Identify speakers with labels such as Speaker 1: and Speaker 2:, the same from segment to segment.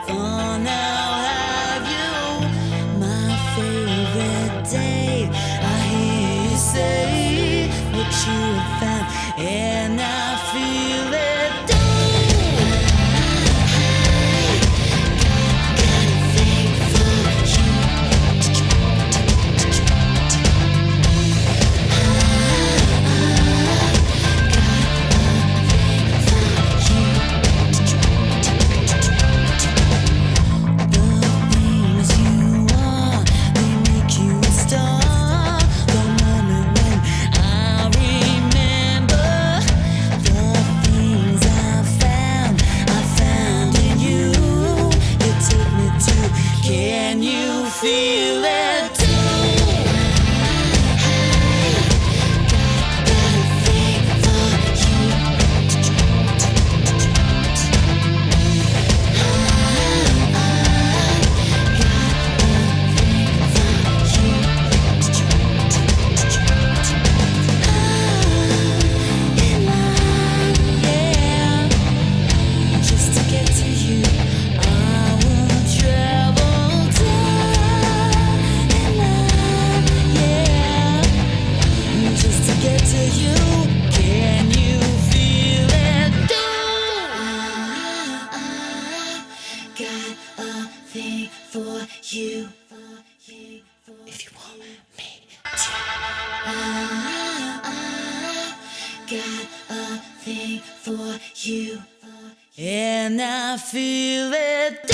Speaker 1: for now have you. My favorite day, I hear you say what you have found, and I feel it. Can you feel it too? Got a thing for you. In line, yeah. Just to get to you, I will travel down in line, yeah. Just to get to you, can you feel it? Got a thing for you. If you want me to, got a thing for you, and I feel it.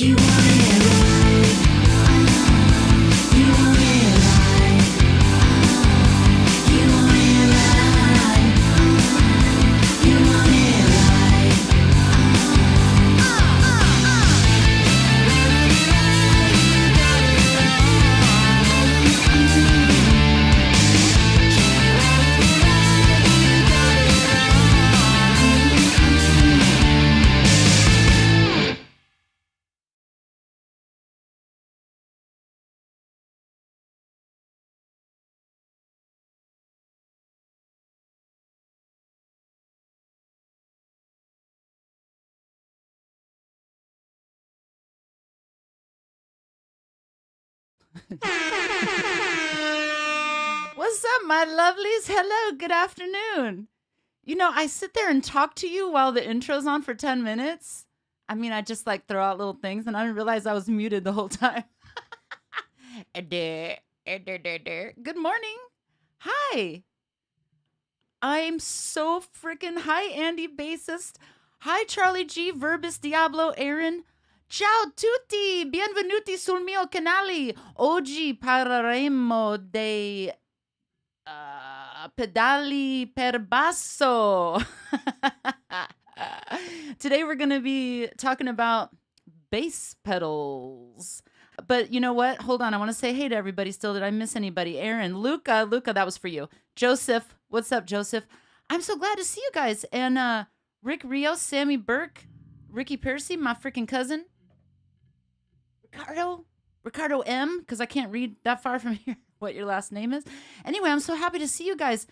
Speaker 1: You want it right. You want it right. You want it right. You want it right.
Speaker 2: What's up, my lovelies? Hello, good afternoon. You know, I sit there and talk to you while the intro's on for 10 minutes. I mean, I just like throw out little things and I didn't realize I was muted the whole time. Good morning. Hi. I'm so freaking hi, Andy Bassist. Hi, Charlie G, Verbis Diablo, Aaron. Ciao tutti, benvenuti sul mio canale. Oggi parleremo dei pedali per basso. Today we're going to be talking about bass pedals. But you know what? Hold on. I want to say hey to everybody still. Did I miss anybody? Aaron, Luca, that was for you. Joseph, what's up, Joseph? I'm so glad to see you guys. And Rick Rios, Sammy Burke, Ricky Percy, my freaking cousin. Ricardo M, because I can't read that far from here what your last name is. Anyway, I'm so happy to see you guys.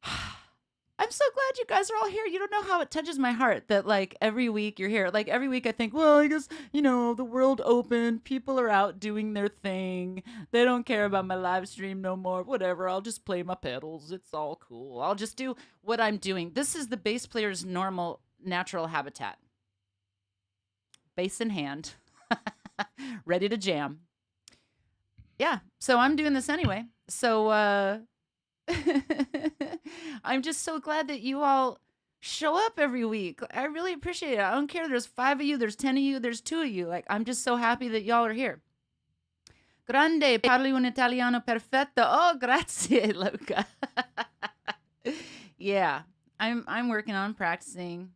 Speaker 2: I'm so glad you guys are all here. You don't know how it touches my heart that like every week you're here. Like every week I think, well, I guess, you know, the world opened. People are out doing their thing. They don't care about my live stream no more. Whatever. I'll just play my pedals. It's all cool. I'll just do what I'm doing. This is the bass player's normal, natural habitat. Bass in hand. Ready to jam. Yeah, so I'm doing this anyway. So I'm just so glad that you all show up every week. I really appreciate it. I don't care. There's 5 of you, there's 10 of you, there's 2 of you. Like, I'm just so happy that y'all are here. Grande, parli un italiano perfetto. Oh, grazie, Luca. Yeah, I'm working on practicing,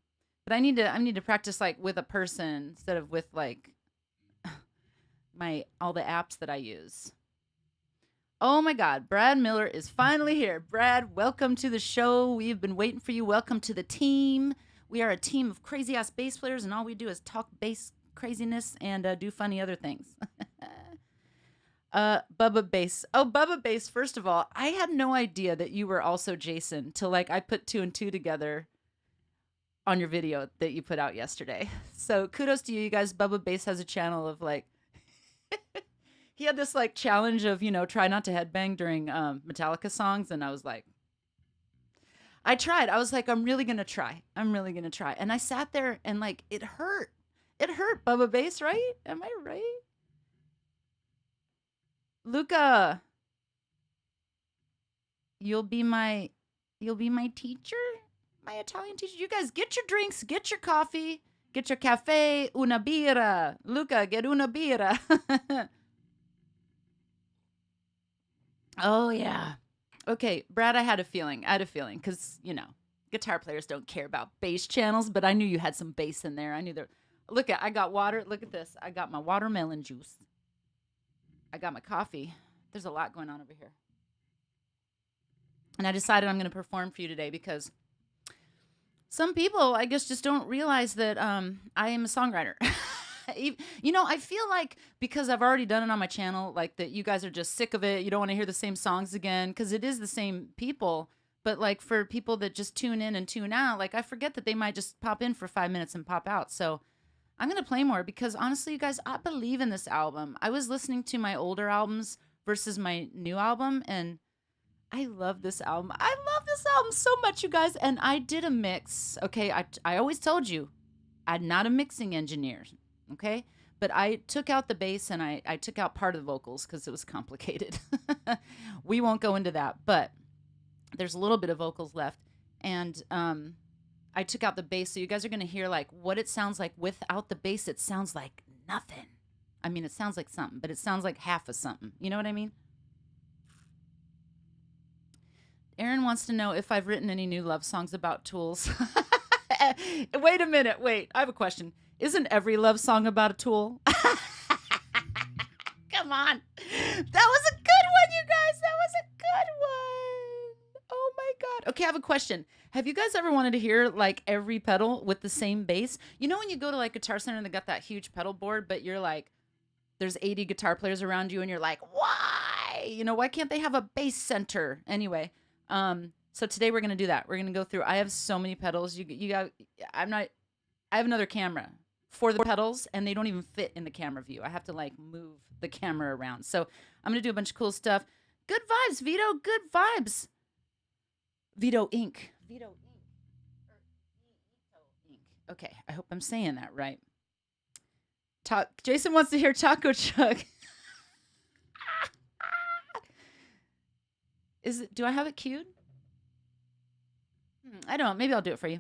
Speaker 2: but I need to practice like with a person instead of with like all the apps that I use. Oh my God, Brad Miller is finally here. Brad, welcome to the show. We've been waiting for you. Welcome to the team. We are a team of crazy ass bass players, and all we do is talk bass craziness and do funny other things. Bubba Bass. Oh, Bubba Bass. First of all, I had no idea that you were also Jason till like I put 2 and 2 together on your video that you put out yesterday. So kudos to you guys. Bubba Bass has a channel of like. He had this like challenge of, you know, try not to headbang during Metallica songs. And I was like, I tried. I was like, I'm really going to try. And I sat there and like, it hurt. Bubba Bass, right? Am I right? Luca, you'll be my teacher, my Italian teacher. You guys get your drinks, get your coffee, get your cafe, una birra. Luca, get una birra. Oh, yeah. Okay, Brad, I had a feeling because, you know, guitar players don't care about bass channels, but I knew you had some bass in there. I knew there. Look, I got water. Look at this. I got my watermelon juice. I got my coffee. There's a lot going on over here. And I decided I'm going to perform for you today because some people, I guess, just don't realize that I am a songwriter. You know, I feel like because I've already done it on my channel, like that you guys are just sick of it. You don't want to hear the same songs again because it is the same people. But like for people that just tune in and tune out, like I forget that they might just pop in for 5 minutes and pop out. So I'm going to play more because honestly, you guys, I believe in this album. I was listening to my older albums versus my new album and I love this album. I love this album so much, you guys. And I did a mix. Okay. I always told you I'm not a mixing engineer. Okay. But I took out the bass and I took out part of the vocals because it was complicated. We won't go into that, but there's a little bit of vocals left. And I took out the bass. So you guys are going to hear like what it sounds like without the bass. It sounds like nothing. I mean, it sounds like something, but it sounds like half of something. You know what I mean? Aaron wants to know if I've written any new love songs about tools. Wait a minute. Wait, I have a question. Isn't every love song about a tool? Come on. That was a good one, you guys. That was a good one. Oh my God. Okay, I have a question. Have you guys ever wanted to hear like every pedal with the same bass? You know when you go to like Guitar Center and they got that huge pedal board, but you're like, there's 80 guitar players around you and you're like, why? You know, why can't they have a bass center? Anyway, so today we're going to do that. We're going to go through, I have so many pedals. I have another camera for the pedals and they don't even fit in the camera view. I have to like move the camera around. So I'm going to do a bunch of cool stuff. Good vibes, Vito. Good vibes. Vito Inc. Vito Inc. Or Vito Inc. Okay, I hope I'm saying that right. Jason wants to hear Taco Truck. Do I have it queued? I don't. Maybe I'll do it for you.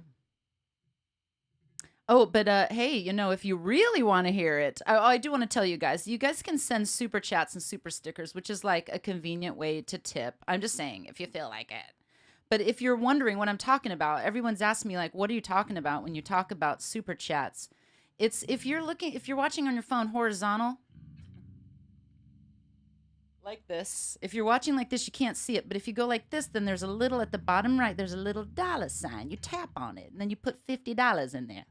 Speaker 2: Oh, but hey, you know, if you really want to hear it, I do want to tell you guys can send super chats and super stickers, which is like a convenient way to tip. I'm just saying, if you feel like it. But if you're wondering what I'm talking about, everyone's asking me like, what are you talking about when you talk about super chats? It's if you're watching on your phone horizontal, like this. If you're watching like this, you can't see it. But if you go like this, then there's a little at the bottom right, there's a little dollar sign. You tap on it, and then you put $50 in there.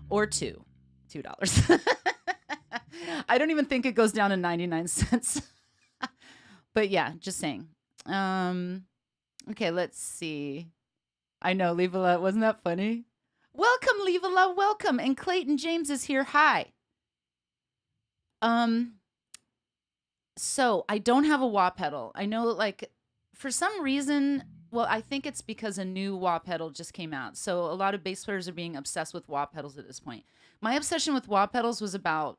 Speaker 2: Or $2. I don't even think it goes down to 99 cents. But yeah, just saying. Okay, let's see. I know, Levala, wasn't that funny? Welcome, Levala, welcome. And Clayton James is here. Hi. So I don't have a wah pedal. I know, like, for some reason, well, I think it's because a new wah pedal just came out. So a lot of bass players are being obsessed with wah pedals at this point. My obsession with wah pedals was about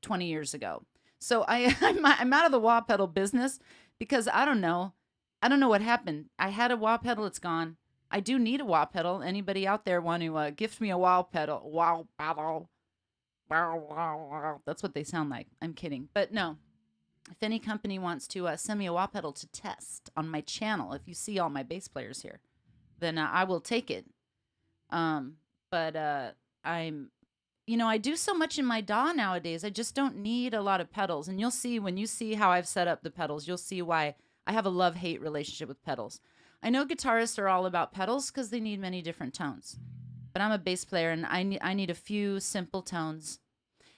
Speaker 2: 20 years ago. So I'm out of the wah pedal business because I don't know what happened. I had a wah pedal. It's gone. I do need a wah pedal. Anybody out there want to gift me a wah pedal? Wah pedal. That's what they sound like. I'm kidding. But no, if any company wants to send me a wah pedal to test on my channel, if you see all my bass players here, then I will take it. But I do so much in my DAW nowadays. I just don't need a lot of pedals. And you'll see when you see how I've set up the pedals, you'll see why I have a love-hate relationship with pedals. I know guitarists are all about pedals because they need many different tones. But I'm a bass player and I need a few simple tones.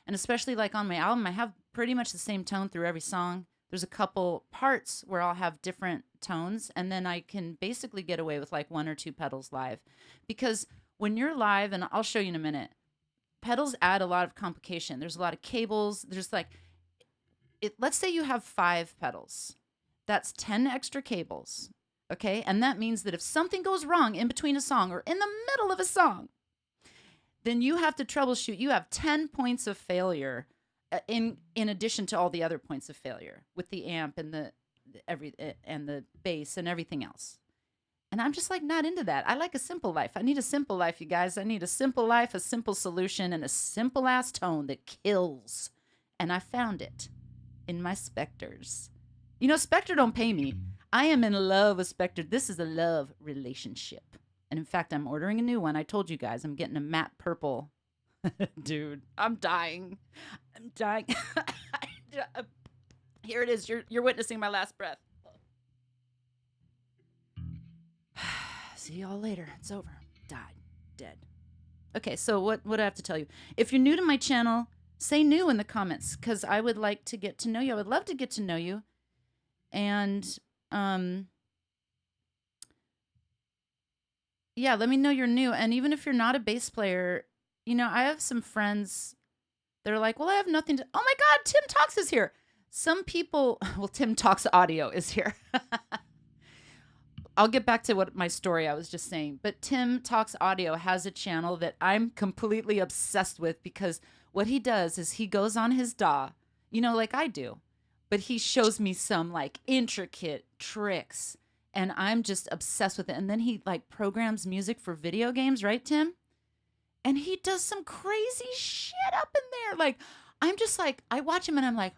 Speaker 2: And especially like on my album, I have pretty much the same tone through every song. There's a couple parts where I'll have different tones, and then I can basically get away with like 1 or 2 pedals live. Because when you're live, and I'll show you in a minute, pedals add a lot of complication. There's a lot of cables. There's like, let's say you have 5 pedals. That's 10 extra cables. Okay, and that means that if something goes wrong in between a song or in the middle of a song, then you have to troubleshoot. You have 10 points of failure in addition to all the other points of failure with the amp and the bass and everything else. And I'm just like not into that. I like a simple life. I need a simple life, you guys. I need a simple life, a simple solution, and a simple ass tone that kills. And I found it in my Spectres. You know, Spectre don't pay me. I am in love with Spectre. This is a love relationship. And in fact, I'm ordering a new one. I told you guys I'm getting a matte purple. Dude, I'm dying. I'm dying. Here it is. You're witnessing my last breath. See y'all later. It's over. Died. Dead. Okay, so what do I have to tell you? If you're new to my channel, say new in the comments because I would like to get to know you. I would love to get to know you. And yeah, let me know you're new. And even if you're not a bass player, you know, I have some friends that are like, well, I have nothing to, oh my God, Tim Talks is here. Some people, well, Tim Talks Audio is here. I'll get back to what my story I was just saying. But Tim Talks Audio has a channel that I'm completely obsessed with because what he does is he goes on his DAW, you know, like I do. But he shows me some like intricate tricks and I'm just obsessed with it. And then he like programs music for video games, right, Tim? And he does some crazy shit up in there. Like, I'm just like, I watch him and I'm like,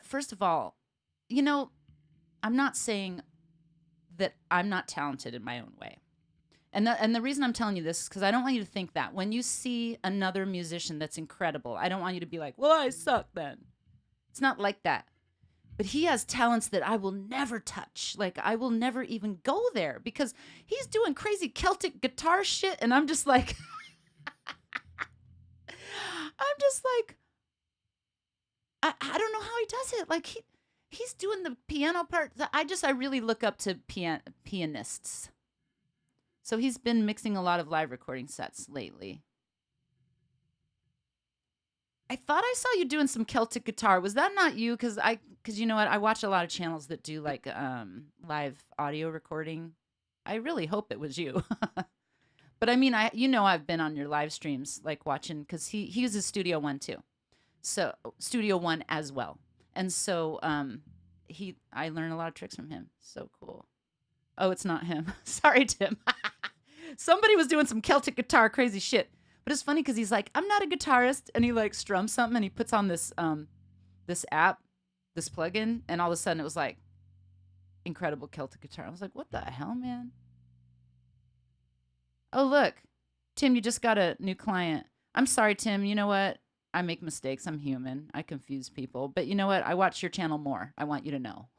Speaker 2: first of all, you know, I'm not saying that I'm not talented in my own way. And the reason I'm telling you this is because I don't want you to think that when you see another musician that's incredible, I don't want you to be like, well, I suck then. It's not like that. But he has talents that I will never touch. Like, I will never even go there because he's doing crazy Celtic guitar shit. And I'm just like, I don't know how he does it. Like, he's doing the piano part. I really look up to pianists. So he's been mixing a lot of live recording sets lately. I thought I saw you doing some Celtic guitar. Was that not you? Because you know what? I watch a lot of channels that do like live audio recording. I really hope it was you. But I mean, I've been on your live streams, like watching, because he uses Studio One too. So Studio One as well. And so I learned a lot of tricks from him. So cool. Oh, it's not him. Sorry, Tim. Somebody was doing some Celtic guitar crazy shit. But it's funny because he's like, I'm not a guitarist. And he like strums something and he puts on this app, this plugin. And all of a sudden it was like incredible Celtic guitar. I was like, what the hell, man? Oh, look. Tim, you just got a new client. I'm sorry, Tim. You know what? I make mistakes. I'm human. I confuse people. But you know what? I watch your channel more. I want you to know.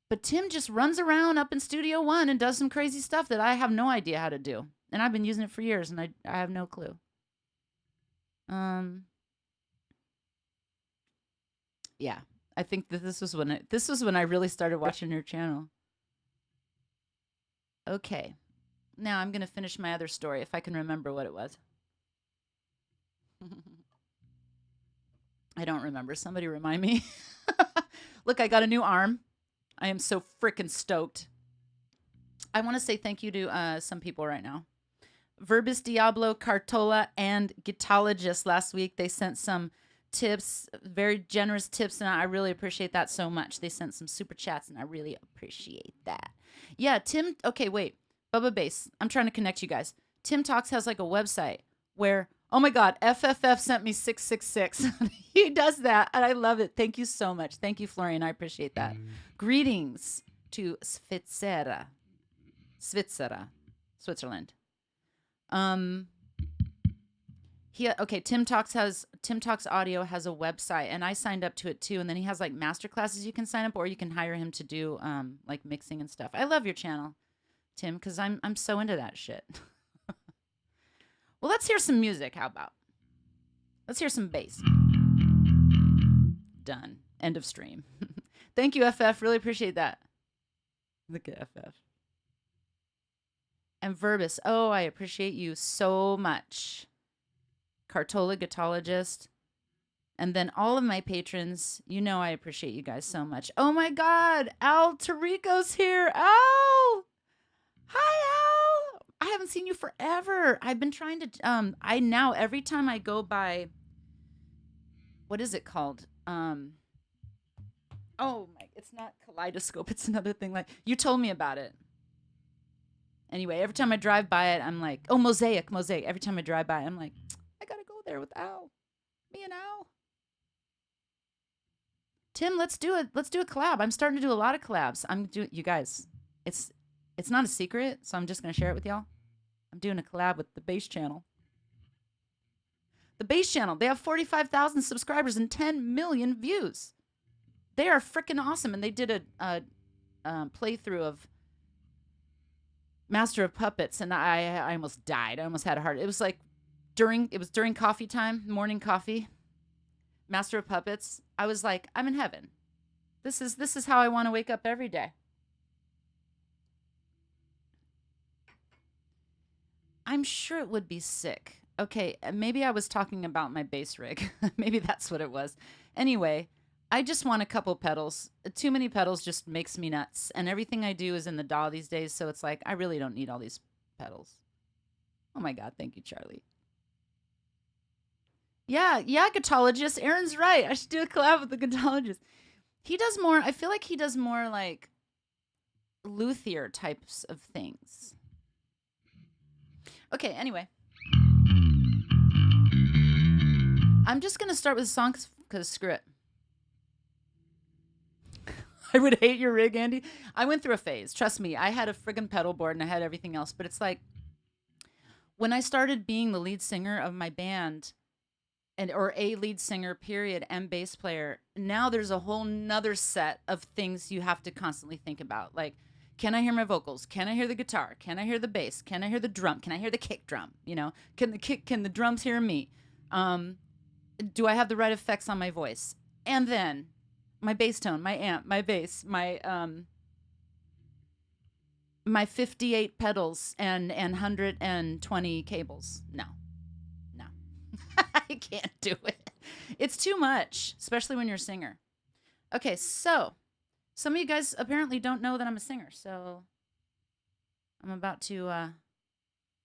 Speaker 2: But Tim just runs around up in Studio One and does some crazy stuff that I have no idea how to do. And I've been using it for years, and I have no clue. Yeah, I think that this was when I really started watching your channel. Okay, now I'm gonna finish my other story if I can remember what it was. I don't remember. Somebody remind me. Look, I got a new arm. I am so freaking stoked. I want to say thank you to some people right now. Verbis Diablo, Cartola, and Gitologist last week. They sent some tips, very generous tips, and I really appreciate that so much. They sent some super chats, and I really appreciate that. Yeah, Tim, okay, wait. Bubba Bass, I'm trying to connect you guys. Tim Talks has like a website where, oh my God, FFF sent me 666. He does that, and I love it. Thank you so much. Thank you, Florian. I appreciate that. Greetings to Svizzera, Switzerland. Tim Talks Audio has a website, and I signed up to it too. And then he has like master classes you can sign up, or you can hire him to do like mixing and stuff. I love your channel, Tim, because I'm so into that shit. Well, let's hear some music. How about? Let's hear some bass. Done. End of stream. Thank you, FF. Really appreciate that. Look at FF. And Verbis. Oh, I appreciate you so much. Cartola, Gitologist. And then all of my patrons. You know I appreciate you guys so much. Oh my God. Al Tarico's here. Al! Hi, Al! I haven't seen you forever. I've been trying to... every time I go by... What is it called? It's not Kaleidoscope. It's another thing. Like, you told me about it. Anyway, every time I drive by it, I'm like, oh, Mosaic. Every time I drive by, I'm like, I gotta go there with Al. Me and Al. Tim, let's do it. Let's do a collab. I'm starting to do a lot of collabs. You guys. It's not a secret, so I'm just gonna share it with y'all. I'm doing a collab with the Bass Channel. The Bass Channel. They have 45,000 subscribers and 10 million views. They are freaking awesome, and they did a playthrough of Master of Puppets, and I almost died. I almost had a heart. It was during coffee time, morning coffee. Master of Puppets. I was like, I'm in heaven. This is how I want to wake up every day. I'm sure it would be sick. Okay, maybe I was talking about my bass rig. Maybe that's what it was. Anyway, I just want a couple pedals. Too many pedals just makes me nuts. And everything I do is in the DAW these days, so it's like, I really don't need all these pedals. Oh my God, thank you, Charlie. Yeah, Gitologist. Aaron's right. I should do a collab with the Gitologist. He does more. I feel like he does more like luthier types of things. Okay, anyway. I'm just going to start with a song because screw it. I would hate your rig, Andy. I went through a phase. Trust me, I had a friggin' pedal board and I had everything else. But it's like when I started being the lead singer of my band, or a lead singer, period, and bass player, now there's a whole nother set of things you have to constantly think about. Like, can I hear my vocals? Can I hear the guitar? Can I hear the bass? Can I hear the drum? Can I hear the kick drum? You know, can the drums hear me? Do I have the right effects on my voice? And then my bass tone, my amp, my bass, my 58 pedals and 120 cables. No. I can't do it. It's too much, especially when you're a singer. Okay, so some of you guys apparently don't know that I'm a singer, so I'm about to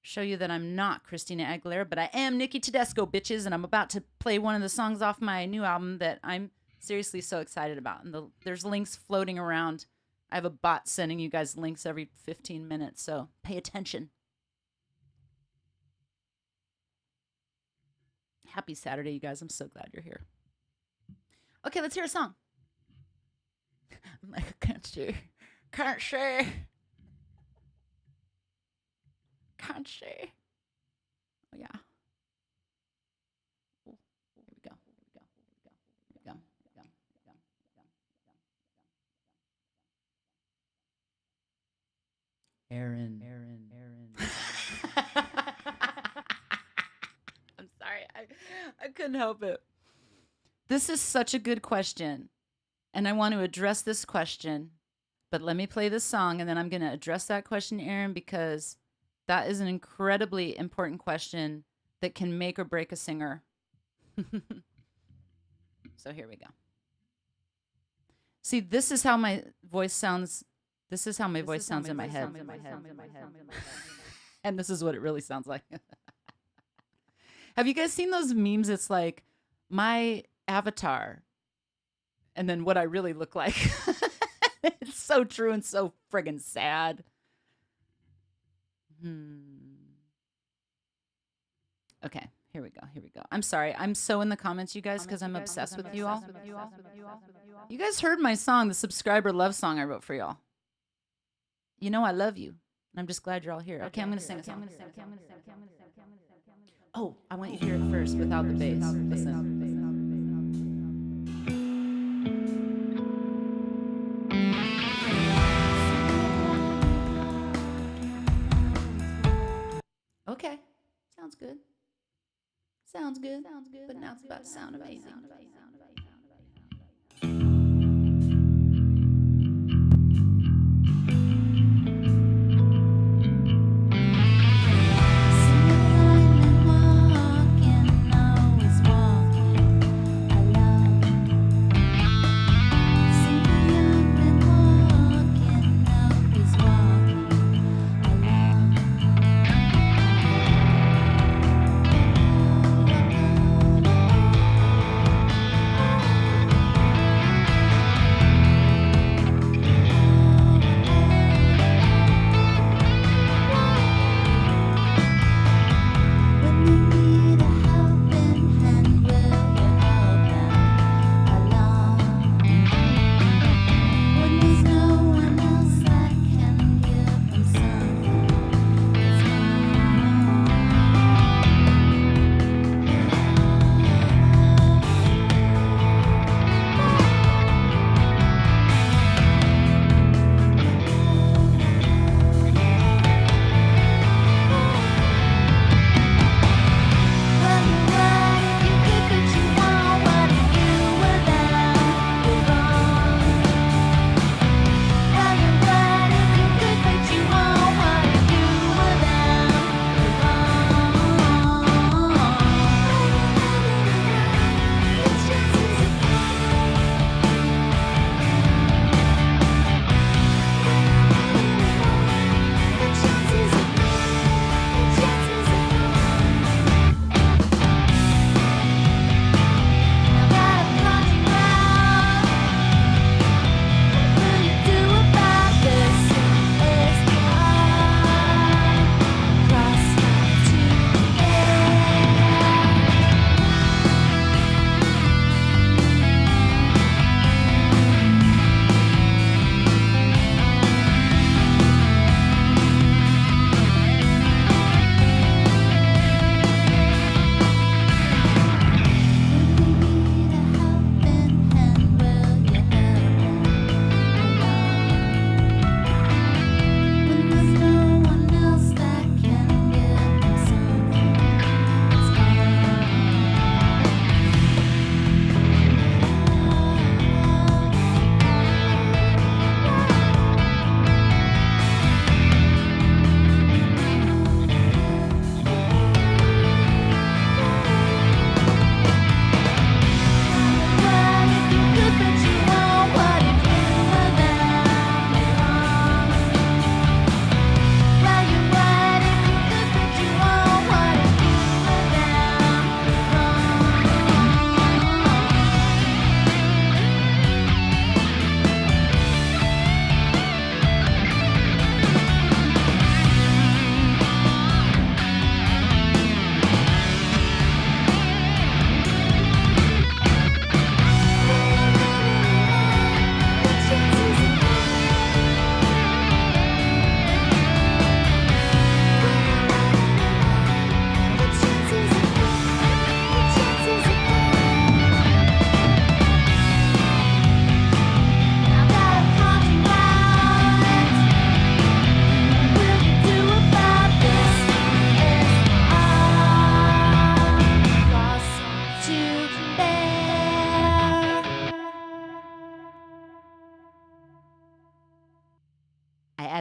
Speaker 2: show you that I'm not Christina Aguilera, but I am Nikki Tedesco, bitches, and I'm about to play one of the songs off my new album that I'm seriously so excited about. And there's links floating around. I have a bot sending you guys links every 15 minutes, so pay attention. Happy Saturday, you guys. I'm so glad you're here. Okay, let's hear a song. I'm like, I can't see. Can't see. Can't see. Oh, yeah. Here we go. Aaron. I'm sorry. I couldn't help it. This is such a good question. And I want to address this question. But let me play this song and then I'm going to address that question, Aaron, because that is an incredibly important question that can make or break a singer. So here we go. See, this is how my voice sounds. This is how my voice sounds in my head. And this is what it really sounds like. Have you guys seen those memes? It's like my avatar and then what I really look like. It's so true and so friggin' sad. Okay, here we go. I'm sorry. I'm so in the comments, you guys, because I'm obsessed with you all. You guys heard my song, the subscriber love song I wrote for y'all. You know I love you. And I'm just glad you're all here. Okay, I'm going to sing a song. Oh, I want you to hear it first without the bass. Listen. Okay, sounds good. But now it's about to sound amazing.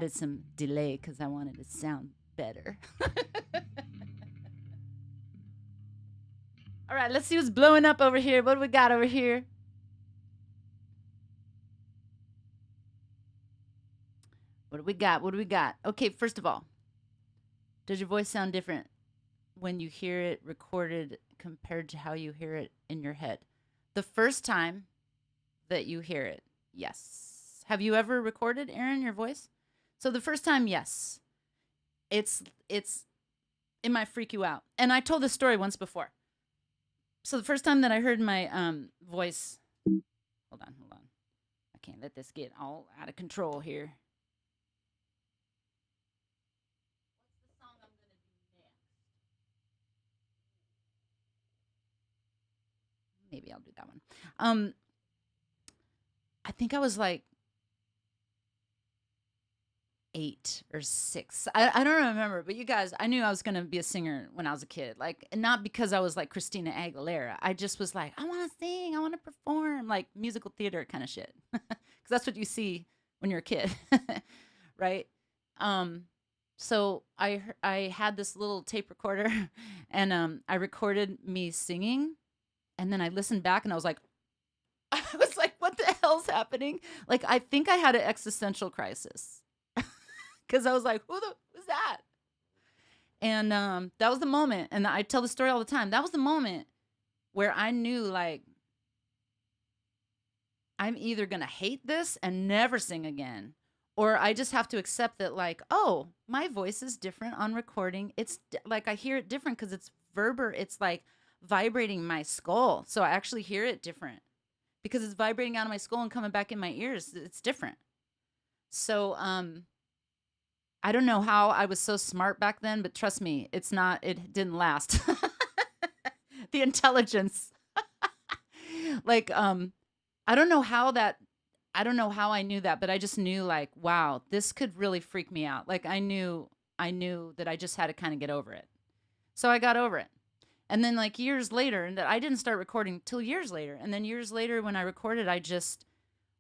Speaker 2: added some delay because I wanted it to sound better. All right, let's see what's blowing up over here. What do we got over here? What do we got? What do we got? Okay, first of all, does your voice sound different when you hear it recorded compared to how you hear it in your head? The first time that you hear it, yes. Have you ever recorded, Aaron, your voice? So the first time, yes. It might freak you out. And I told this story once before. So the first time that I heard my voice, hold on. I can't let this get all out of control here. What's the song I'm going to do next? Maybe I'll do that one. I think I was like 8 or 6. I don't remember, but you guys, I knew I was going to be a singer when I was a kid. Like, not because I was like Christina Aguilera. I just was like, I want to sing. I want to perform, like musical theater kind of shit. Because that's what you see when you're a kid, right? So I had this little tape recorder, and I recorded me singing, and then I listened back, and I was like, what the hell's happening? Like, I think I had an existential crisis. Because I was like, who's that? And that was the moment. And I tell the story all the time. That was the moment where I knew, like, I'm either going to hate this and never sing again, or I just have to accept that, like, oh, my voice is different on recording. It's like I hear it different because it's it's like vibrating my skull. So I actually hear it different because it's vibrating out of my skull and coming back in my ears. It's different. So, I don't know how I was so smart back then, but trust me, it didn't last. The intelligence. Like, I don't know how I knew that, but I just knew, like, wow, this could really freak me out. Like, I knew that I just had to kind of get over it. So I got over it. And then, like, years later, and that I didn't start recording till years later. And then years later when I recorded, I just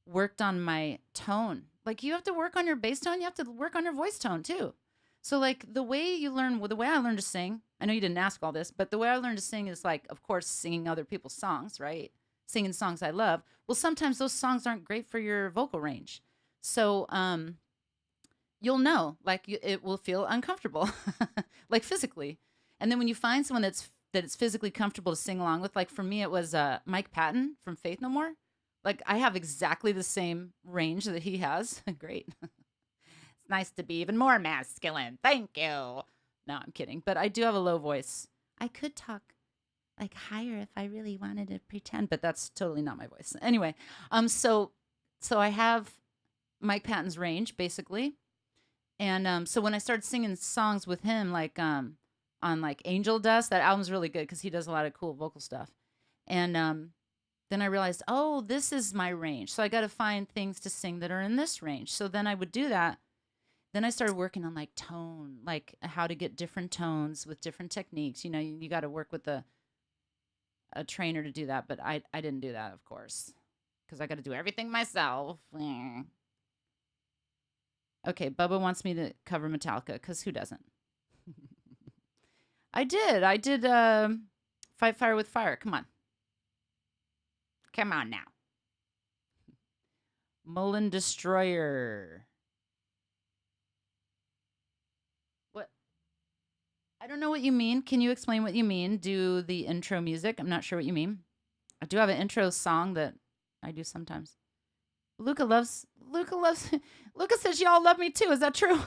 Speaker 2: worked on my tone. Like, you have to work on your bass tone. You have to work on your voice tone too. So, like, the way I learned to sing, I know you didn't ask all this, but the way I learned to sing is, like, of course, singing other people's songs, right? Singing songs I love. Well, sometimes those songs aren't great for your vocal range. So, you'll know, like, it will feel uncomfortable, like physically. And then when you find someone that it's physically comfortable to sing along with, like for me, it was Mike Patton from Faith No More. Like, I have exactly the same range that he has. Great. It's nice to be even more masculine. Thank you. No, I'm kidding. But I do have a low voice. I could talk like higher if I really wanted to pretend, but that's totally not my voice. Anyway, so I have Mike Patton's range basically. And so when I started singing songs with him, like on like Angel Dust, that album's really good because he does a lot of cool vocal stuff. And then I realized, oh, this is my range. So I got to find things to sing that are in this range. So then I would do that. Then I started working on like tone, like how to get different tones with different techniques. You know, you got to work with a trainer to do that. But I didn't do that, of course, because I got to do everything myself. Okay, Bubba wants me to cover Metallica, because who doesn't? I did Fight Fire with Fire. Come on. Come on now. Mullen Destroyer. What? I don't know what you mean. Can you explain what you mean? Do the intro music. I'm not sure what you mean. I do have an intro song that I do sometimes. Luca says y'all love me too. Is that true?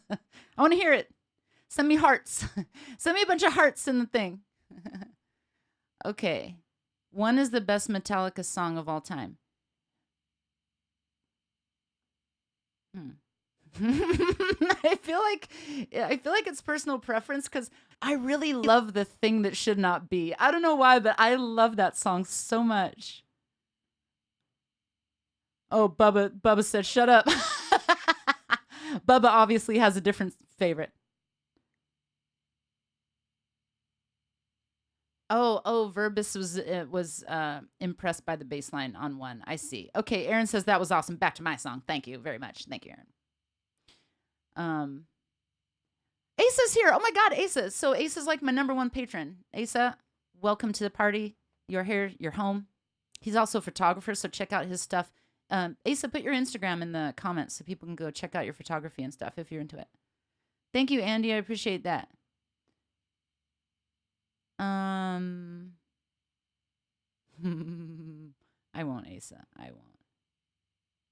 Speaker 2: I want to hear it. Send me hearts. Send me a bunch of hearts in the thing. Okay. One is the best Metallica song of all time. I feel like it's personal preference because I really love The Thing That Should Not Be. I don't know why, but I love that song so much. Oh, Bubba said, shut up. Bubba obviously has a different favorite. Oh, Verbis was impressed by the bass line on one. I see. Okay, Aaron says that was awesome. Back to my song. Thank you very much. Thank you, Aaron. Um, Asa's here. Oh my God, Asa. So Asa's like my number one patron. Asa, welcome to the party. You're here. You're home. He's also a photographer, so check out his stuff. Asa, put your Instagram in the comments so people can go check out your photography and stuff if you're into it. Thank you, Andy. I appreciate that. I won't, Asa. I won't.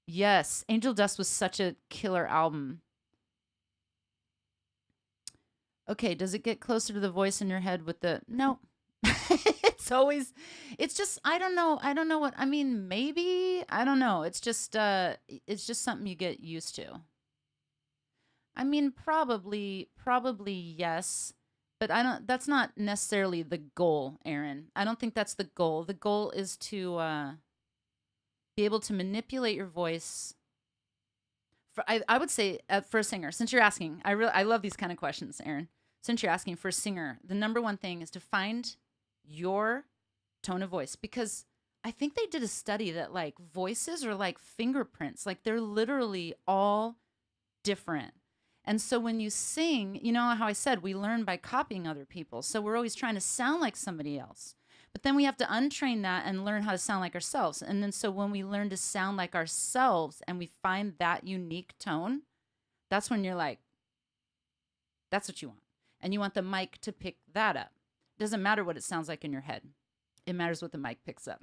Speaker 2: Yes, Angel Dust was such a killer album. Okay, does it get closer to the voice in your head with the no? It's just I don't know. I don't know what I mean, maybe. I don't know. It's just something you get used to. I mean, probably yes, but I don't that's not necessarily the goal, Aaron. I don't think that's the goal. The goal is to be able to manipulate your voice. I would say for a singer, since you're asking, I love these kind of questions, Aaron. Since you're asking for a singer, the number one thing is to find your tone of voice, because I think they did a study that like voices are like fingerprints, like they're literally all different. And so when you sing, you know how I said we learn by copying other people. So we're always trying to sound like somebody else. But then we have to untrain that and learn how to sound like ourselves. And then so when we learn to sound like ourselves and we find that unique tone, that's when you're like, that's what you want. And you want the mic to pick that up. It doesn't matter what it sounds like in your head. It matters what the mic picks up.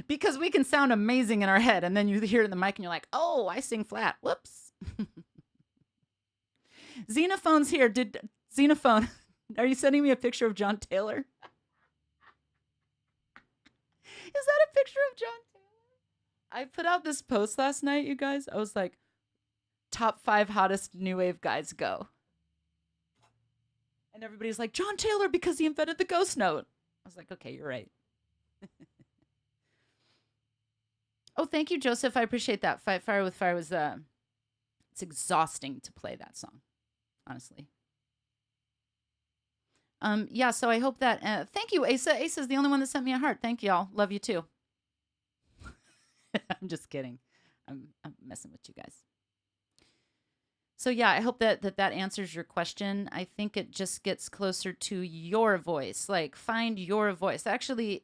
Speaker 2: Because we can sound amazing in our head, and then you hear it in the mic and you're like, oh, I sing flat. Whoops. Xenophone's here. Xenophone, are you sending me a picture of John Taylor? Is that a picture of John Taylor? I put out this post last night, you guys. I was like, top 5 hottest new wave guys go. And everybody's like, John Taylor, because he invented the ghost note. I was like, okay, you're right. Oh, thank you, Joseph. I appreciate that. Fight Fire with Fire was, it's exhausting to play that song, honestly. Yeah, so I hope that, thank you, Asa. Asa's the only one that sent me a heart. Thank y'all. Love you too. I'm just kidding. I'm messing with you guys. So yeah, I hope that answers your question. I think it just gets closer to your voice. Like find your voice. I actually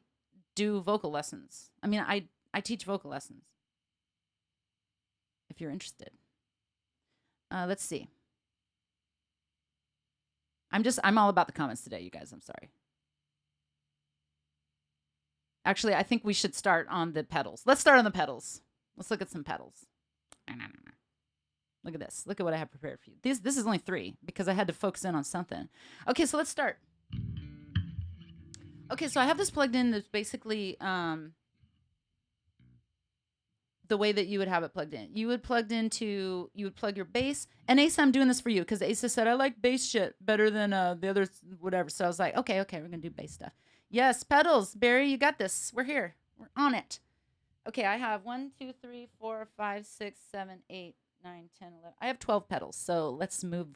Speaker 2: do vocal lessons. I mean, I teach vocal lessons. If you're interested. Let's see. I'm all about the comments today, you guys. I'm sorry. Actually, I think we should start on the pedals. Let's start on the pedals. Let's look at some pedals. Look at this. Look at what I have prepared for you. This is only 3 because I had to focus in on something. Okay, so let's start. Okay, so I have this plugged in that's basically the way that you would have it plugged in. You would plug your bass. And Asa, I'm doing this for you because Asa said, I like bass shit better than the others, whatever. So I was like, okay, we're going to do bass stuff. Yes, pedals. Barry, you got this. We're here. We're on it. Okay, I have 1, 2, 3, 4, 5, 6, 7, 8, 9, 10, 11. I have 12 pedals. So let's move.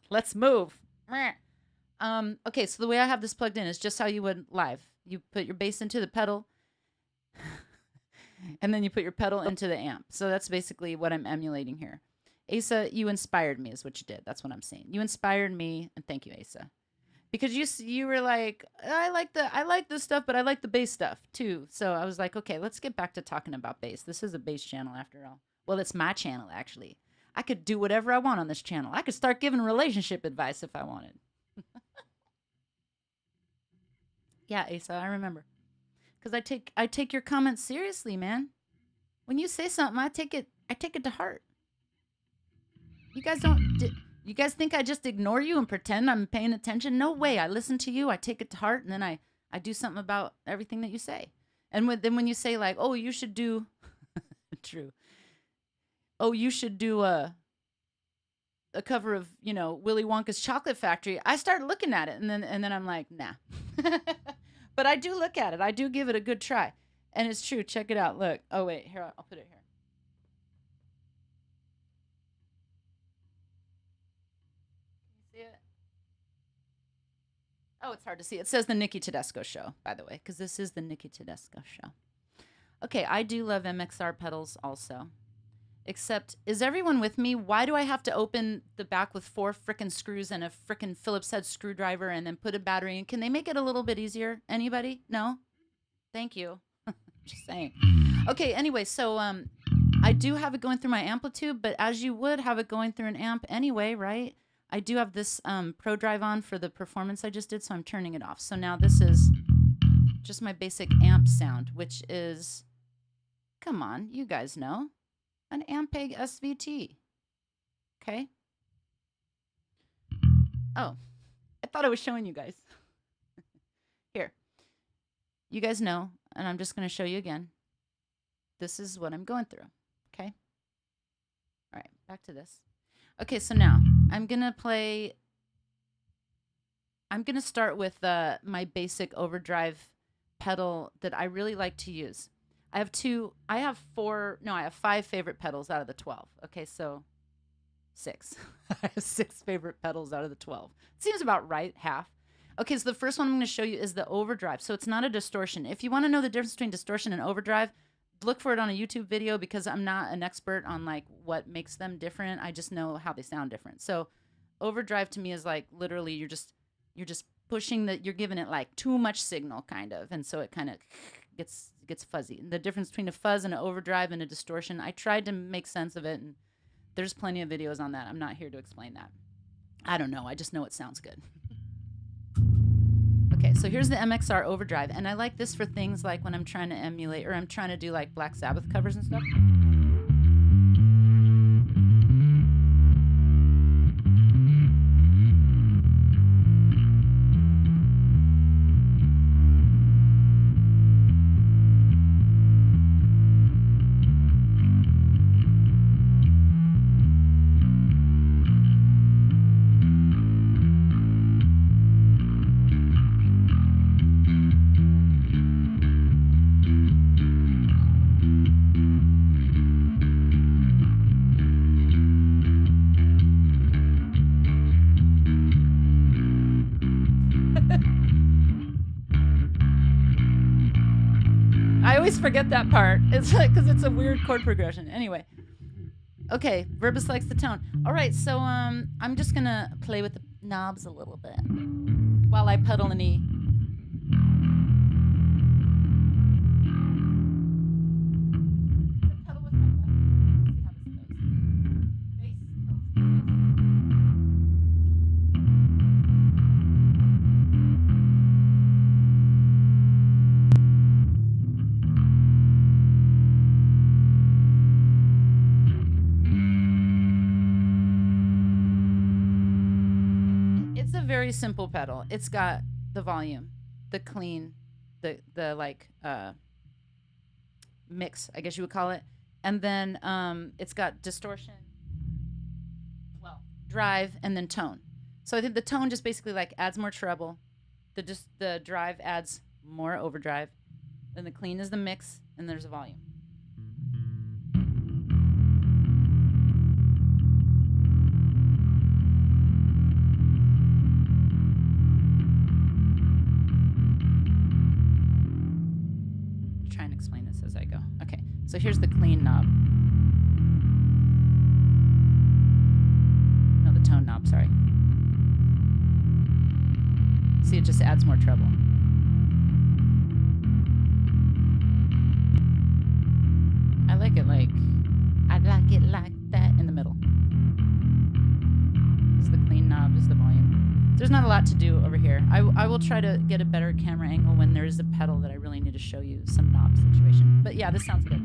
Speaker 2: Let's move. Okay, so the way I have this plugged in is just how you would live. You put your bass into the pedal. And then you put your pedal into the amp. So that's basically what I'm emulating here. Asa, you inspired me is what you did. That's what I'm saying. You inspired me, and thank you, Asa. Because you were like, I like this stuff, but I like the bass stuff too. So I was like, okay, let's get back to talking about bass. This is a bass channel after all. Well, it's my channel actually. I could do whatever I want on this channel. I could start giving relationship advice if I wanted. Yeah, Asa, I remember. Because I take your comments seriously, man. When you say something, I take it to heart. You guys think I just ignore you and pretend I'm paying attention? No way. I listen to you, I take it to heart, and then I do something about everything that you say. And then when you say like, oh, you should do true. Oh, you should do a cover of, Willy Wonka's Chocolate Factory. I start looking at it and then I'm like, nah. But I do look at it. I do give it a good try. And it's true. Check it out. Look. Oh, wait. Here, I'll put it here. Can you see it? Oh, it's hard to see. It says the Nikki Tedesco Show, by the way, because this is the Nikki Tedesco Show. Okay, I do love MXR pedals also. Except, is everyone with me? Why do I have to open the back with 4 frickin' screws and a frickin' Phillips head screwdriver and then put a battery in? Can they make it a little bit easier? Anybody? No? Thank you. Just saying. Okay, anyway, so I do have it going through my amplitude, but as you would have it going through an amp anyway, right? I do have this Pro Drive on for the performance I just did, so I'm turning it off. So now this is just my basic amp sound, which is, come on, you guys know, an Ampeg SVT. Okay. Oh, I thought I was showing you guys. Here. You guys know, and I'm just going to show you again. This is what I'm going through. Okay. All right, back to this. Okay, so now I'm going to start with my basic overdrive pedal that I really like to use. I have 5 favorite pedals out of the 12. Okay, so 6. I have 6 favorite pedals out of the 12. Seems about right, half. Okay, so the first one I'm going to show you is the overdrive. So it's not a distortion. If you want to know the difference between distortion and overdrive, look for it on a YouTube video because I'm not an expert on like what makes them different. I just know how they sound different. So overdrive to me is like literally you're just pushing you're giving it like too much signal kind of, and so it kind of gets fuzzy. And the difference between a fuzz and an overdrive and a distortion, I tried to make sense of it, and there's plenty of videos on that. I'm not here to explain that. I don't know. I just know it sounds good. Okay, so here's the MXR overdrive, and I like this for things like when I'm trying to emulate or I'm trying to do like Black Sabbath covers and stuff. I always forget that part. It's like because it's a weird chord progression. Anyway, okay, Verbus likes the tone. All right, so I'm just gonna play with the knobs a little bit while I pedal an E. Pedal with my left. See how this goes. Bass It's a very simple pedal. It's got the volume, the clean, the like mix, I guess you would call it, and then it's got distortion, well, drive, and then tone. So I think the tone just basically like adds more treble, the drive adds more overdrive, then the clean is the mix, and there's a volume. Try and explain this as I go. Okay, so here's the clean knob. No, the tone knob, sorry. See, it just adds more treble. I like it like that in the middle. This is the clean knob, this is the volume. There's not a lot to do over here. I will try to get a better camera angle when there is a pedal that I really need to show you some knob situation. But yeah, this sounds good.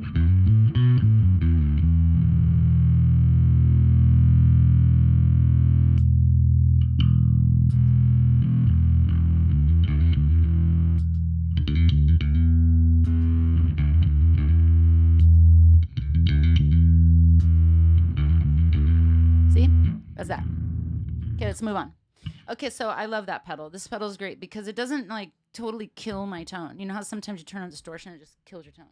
Speaker 2: See? That's that. Okay, let's move on. Okay, so I love that pedal. This pedal is great because it doesn't like totally kill my tone. You know how sometimes you turn on distortion and it just kills your tone?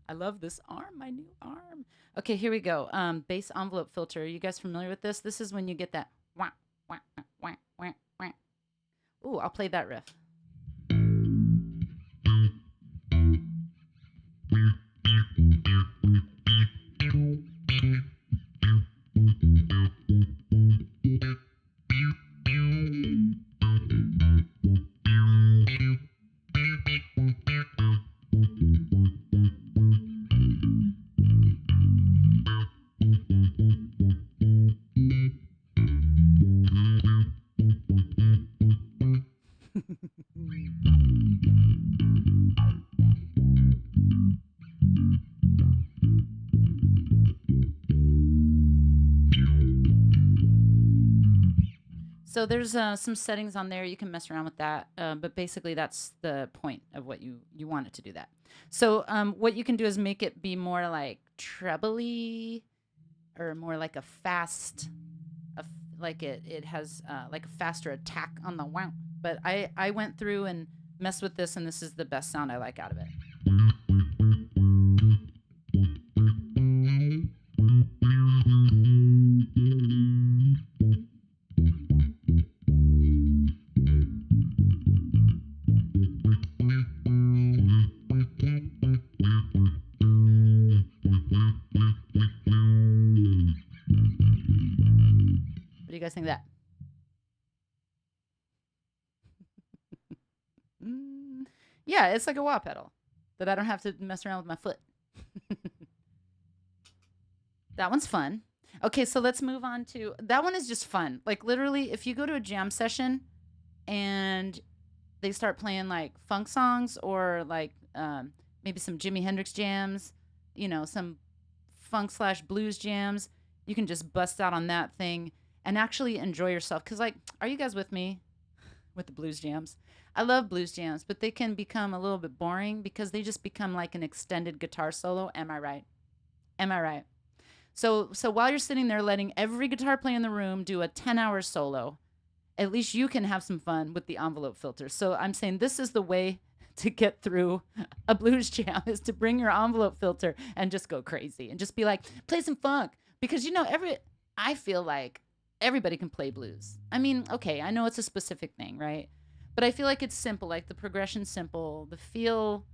Speaker 2: I love this arm, my new arm. Okay, here we go. Bass envelope filter. Are you guys familiar with this? This is when you get that wah, wah, wah, wah, wah. Ooh, I'll play that riff. So there's some settings on there. You can mess around with that. But basically, that's the point of what you want it to do that. So what you can do is make it be more like trebly or more like a fast, like it has like a faster attack on the wow. But I went through and messed with this, and this is the best sound I like out of it. What do you guys think of that? Yeah, it's like a wah pedal that I don't have to mess around with my foot. That one's fun. Okay, so let's move on to that one is just fun. Like literally, if you go to a jam session and they start playing like funk songs or like maybe some Jimi Hendrix jams, some funk slash blues jams, you can just bust out on that thing and actually enjoy yourself. Because, like, are you guys with me with the blues jams? I love blues jams, but they can become a little bit boring because they just become like an extended guitar solo. Am I right? Am I right? So while you're sitting there letting every guitar player in the room do a 10-hour solo, at least you can have some fun with the envelope filter. So I'm saying this is the way to get through a blues jam is to bring your envelope filter and just go crazy and just be like, play some funk. Because I feel like everybody can play blues. I mean, okay, I know it's a specific thing, right? But I feel like it's simple, like the progression's simple, the feel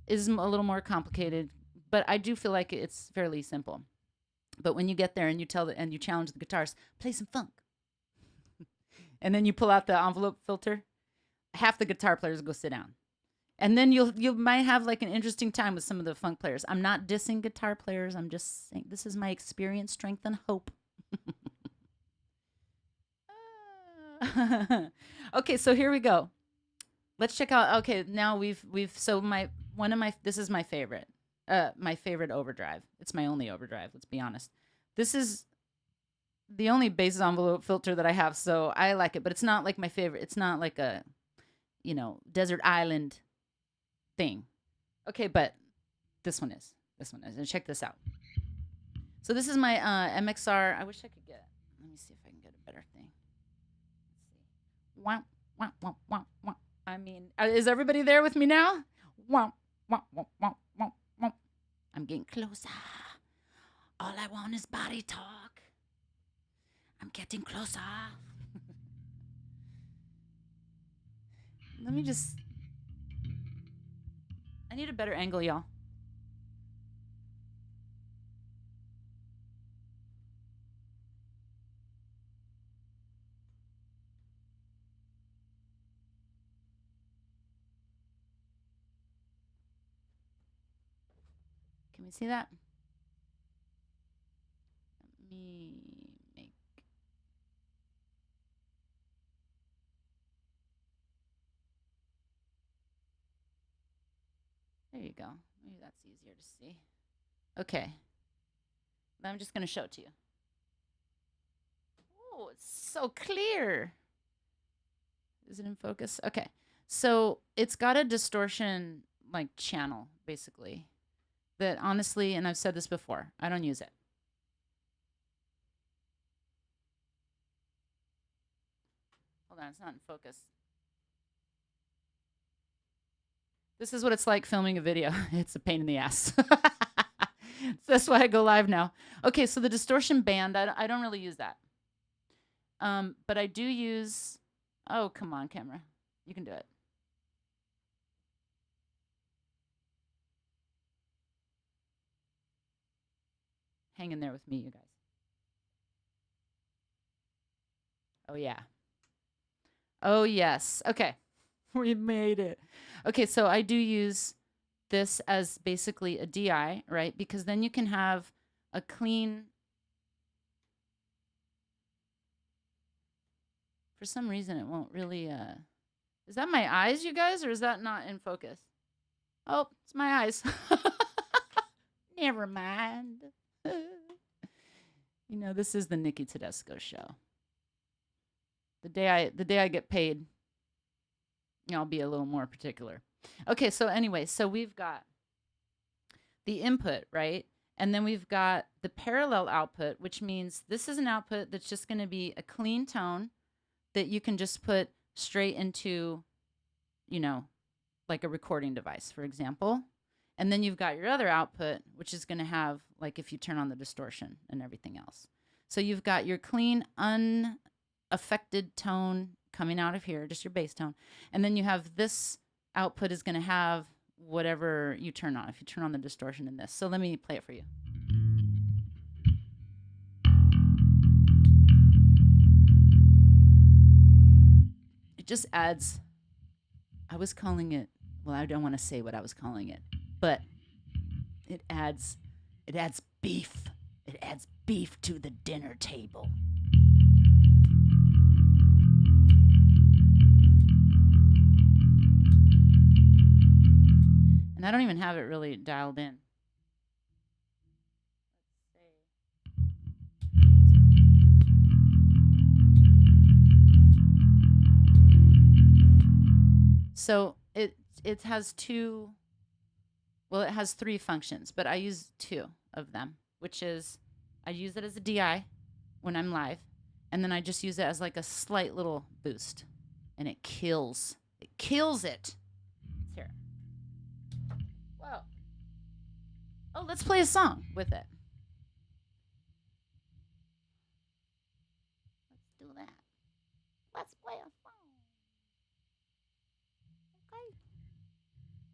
Speaker 2: is a little more complicated, but I do feel like it's fairly simple. But when you get there and you challenge the guitars, play some funk. And then you pull out the envelope filter, half the guitar players go sit down. And then you might have like an interesting time with some of the funk players. I'm not dissing guitar players. I'm just saying this is my experience, strength, and hope. Okay, so here we go. Let's check out. Okay, now we've so this is my favorite. My favorite overdrive. It's my only overdrive. Let's be honest. This is the only bass envelope filter that I have, so I like it. But it's not like my favorite. It's not like a, desert island thing. Okay, but this one is. And check this out. So this is my MXR. I wish I could get. Let me see if I can get a better thing. Let's see. Wow, wow, wow, wow, wow. I mean, is everybody there with me now? Wow, wow, wow, wow, wow, wow. I'm getting closer. All I want is body talk. I'm getting closer. Let me just. I need a better angle, y'all. Can we see that? Let me make. There you go. Maybe that's easier to see. Okay. I'm just going to show it to you. Oh, it's so clear. Is it in focus? Okay. So it's got a distortion like channel, basically. That honestly, and I've said this before, I don't use it. Hold on, it's not in focus. This is what it's like filming a video. It's a pain in the ass. That's why I go live now. Okay, so the distortion band, I don't really use that. But I do use, oh, come on, camera. You can do it. Hang in there with me, you guys. Oh, yeah. Oh, yes. Okay. We made it. Okay, so I do use this as basically a DI, right? Because then you can have a clean. For some reason, it won't really. Is that my eyes, you guys, or is that not in focus? Oh, it's my eyes. Never mind. This is the Nikki Tedesco show. The day I get paid, I'll be a little more particular. Okay, so anyway, so we've got the input, right? And then we've got the parallel output, which means this is an output that's just going to be a clean tone that you can just put straight into, like a recording device, for example. And then you've got your other output, which is going to have, like, if you turn on the distortion and everything else. So you've got your clean, unaffected tone coming out of here, just your bass tone. And then you have this output is going to have whatever you turn on, if you turn on the distortion in this. So let me play it for you. It just adds, I was calling it, well, I don't want to say what I was calling it, but it adds beef. It adds beef to the dinner table. And I don't even have it really dialed in. So it has it has 3 functions, but I use 2 of them, which is I use it as a DI when I'm live, and then I just use it as like a slight little boost, and it kills it. Let's hear it. Whoa. Oh, let's play a song with it. Let's do that. Let's play a song. Okay.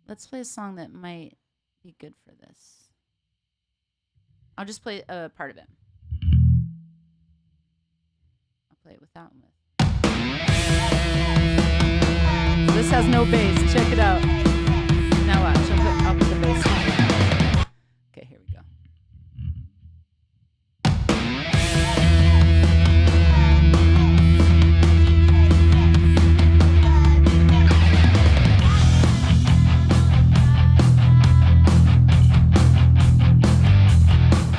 Speaker 2: Let's play a song that might be good for this. I'll just play a part of it. I'll play it without and with. This has no bass. Check it out. Now watch. I'll put the bass on. Okay, here we go.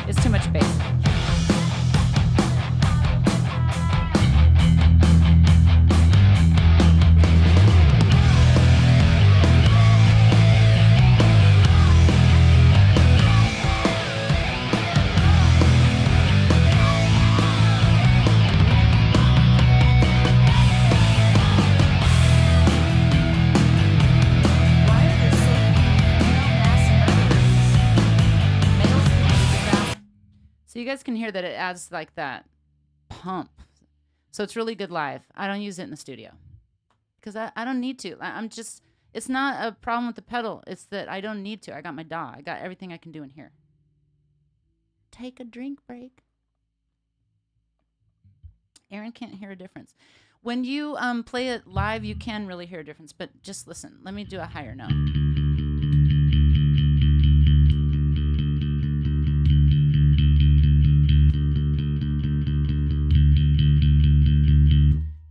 Speaker 2: It's too much bass. So you guys can hear that it adds like that pump. So it's really good live. I don't use it in the studio because I don't need to. It's not a problem with the pedal. It's that I don't need to. I got my DAW. I got everything I can do in here. Take a drink break. Aaron can't hear a difference. When you play it live, you can really hear a difference, but just listen. Let me do a higher note.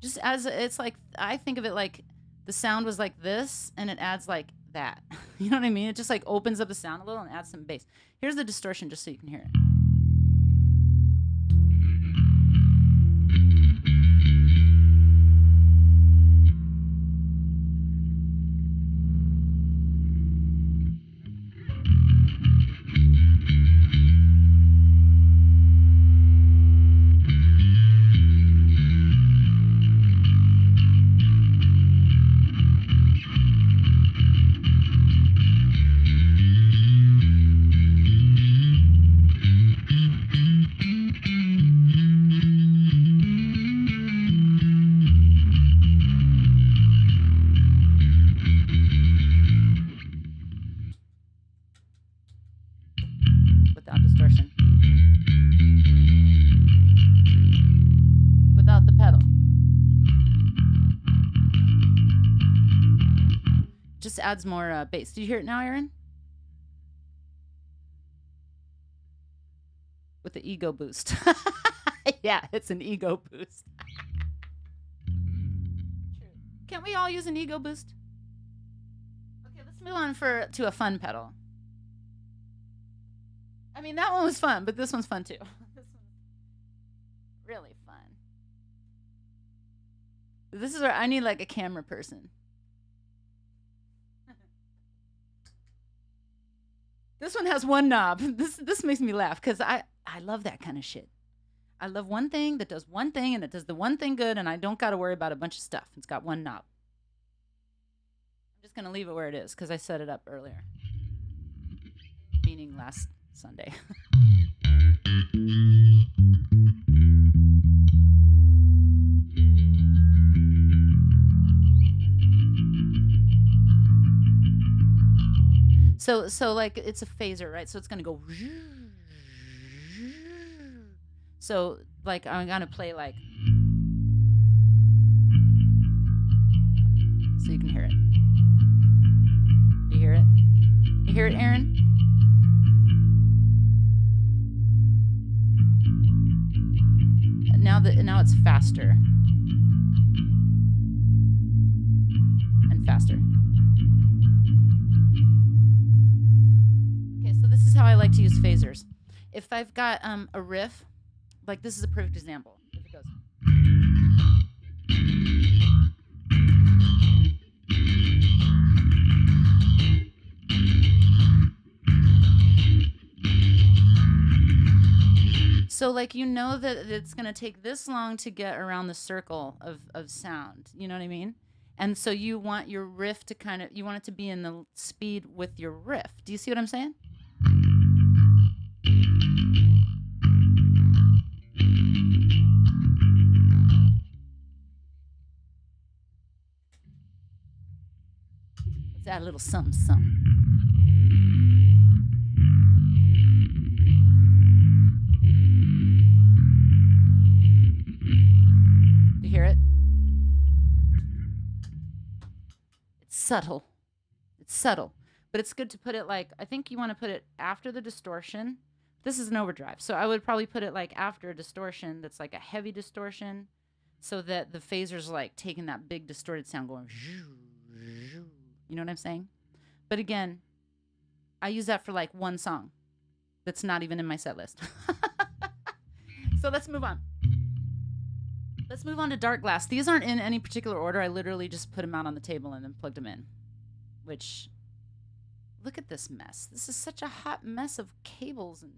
Speaker 2: Just as it's like, I think of it like the sound was like this, and it adds like that. You know what I mean? It just like opens up the sound a little and adds some bass. Here's the distortion just so you can hear it. Without distortion. Without the pedal. Just adds more bass. Do you hear it now, Aaron? With the ego boost. Yeah, it's an ego boost. Can't we all use an ego boost? Okay, let's move on to a fun pedal. I mean, that one was fun, but this one's fun too. This one's really fun. This is where I need like a camera person. This one has one knob. This makes me laugh because I love that kind of shit. I love one thing that does one thing and it does the one thing good, and I don't got to worry about a bunch of stuff. It's got one knob. I'm just going to leave it where it is because I set it up earlier, meaning last Sunday. So like it's a phaser, right? So it's going to go. So like I'm going to play like, so you can hear it. Do you hear it? You hear it, Aaron? Now it's faster and faster. Okay, so this is how I like to use phasers. If I've got a riff, like this is a perfect example. If it goes. So like you know that it's going to take this long to get around the circle of sound. You know what I mean? And so you want your riff to you want it to be in the speed with your riff. Do you see what I'm saying? Let's add a little something, something. You hear it? It's subtle. It's subtle. But it's good to put it like, I think you want to put it after the distortion. This is an overdrive. So I would probably put it like after a distortion that's like a heavy distortion so that the phaser's like taking that big distorted sound going. You know what I'm saying? But again, I use that for like one song that's not even in my set list. So let's move on. Let's move on to Dark Glass. These aren't in any particular order. I literally just put them out on the table and then plugged them in. Which, look at this mess. This is such a hot mess of cables and,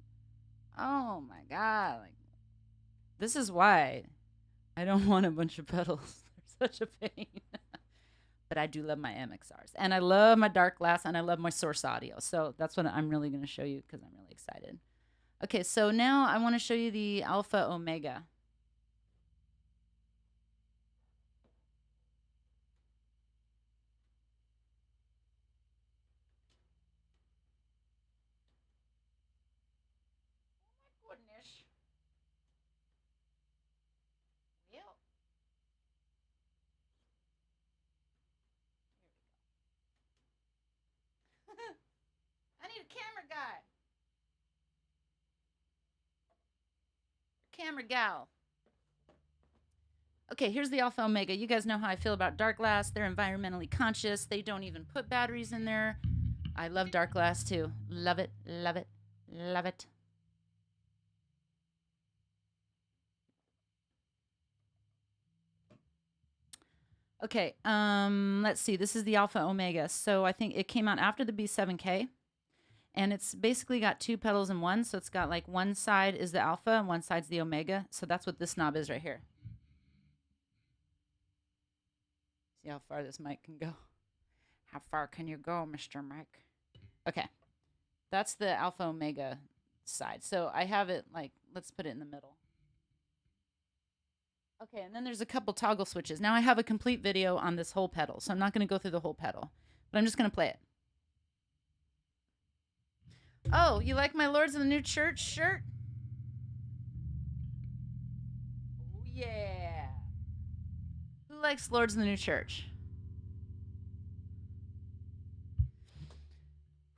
Speaker 2: oh my God. Like, this is why I don't want a bunch of pedals. They're such a pain. But I do love my MXRs. And I love my Dark Glass and I love my Source Audio. So that's what I'm really going to show you because I'm really excited. Okay, so now I want to show you the Alpha Omega. I need a camera guy. Camera gal. Okay, here's the Alpha Omega. You guys know how I feel about Dark Glass. They're environmentally conscious. They don't even put batteries in there. I love Dark Glass too. Love it, love it, love it. Okay, let's see. This is the Alpha Omega. So I think it came out after the B7K. And it's basically got two pedals in one. So it's got like one side is the Alpha and one side's the Omega. So that's what this knob is right here. See how far this mic can go? How far can you go, Mr. Mic? Okay. That's the Alpha Omega side. So I have it like, let's put it in the middle. Okay, and then there's a couple toggle switches. Now I have a complete video on this whole pedal, so I'm not going to go through the whole pedal, but I'm just going to play it. Oh, you like my Lords of the New Church shirt? Oh, yeah. Who likes Lords of the New Church?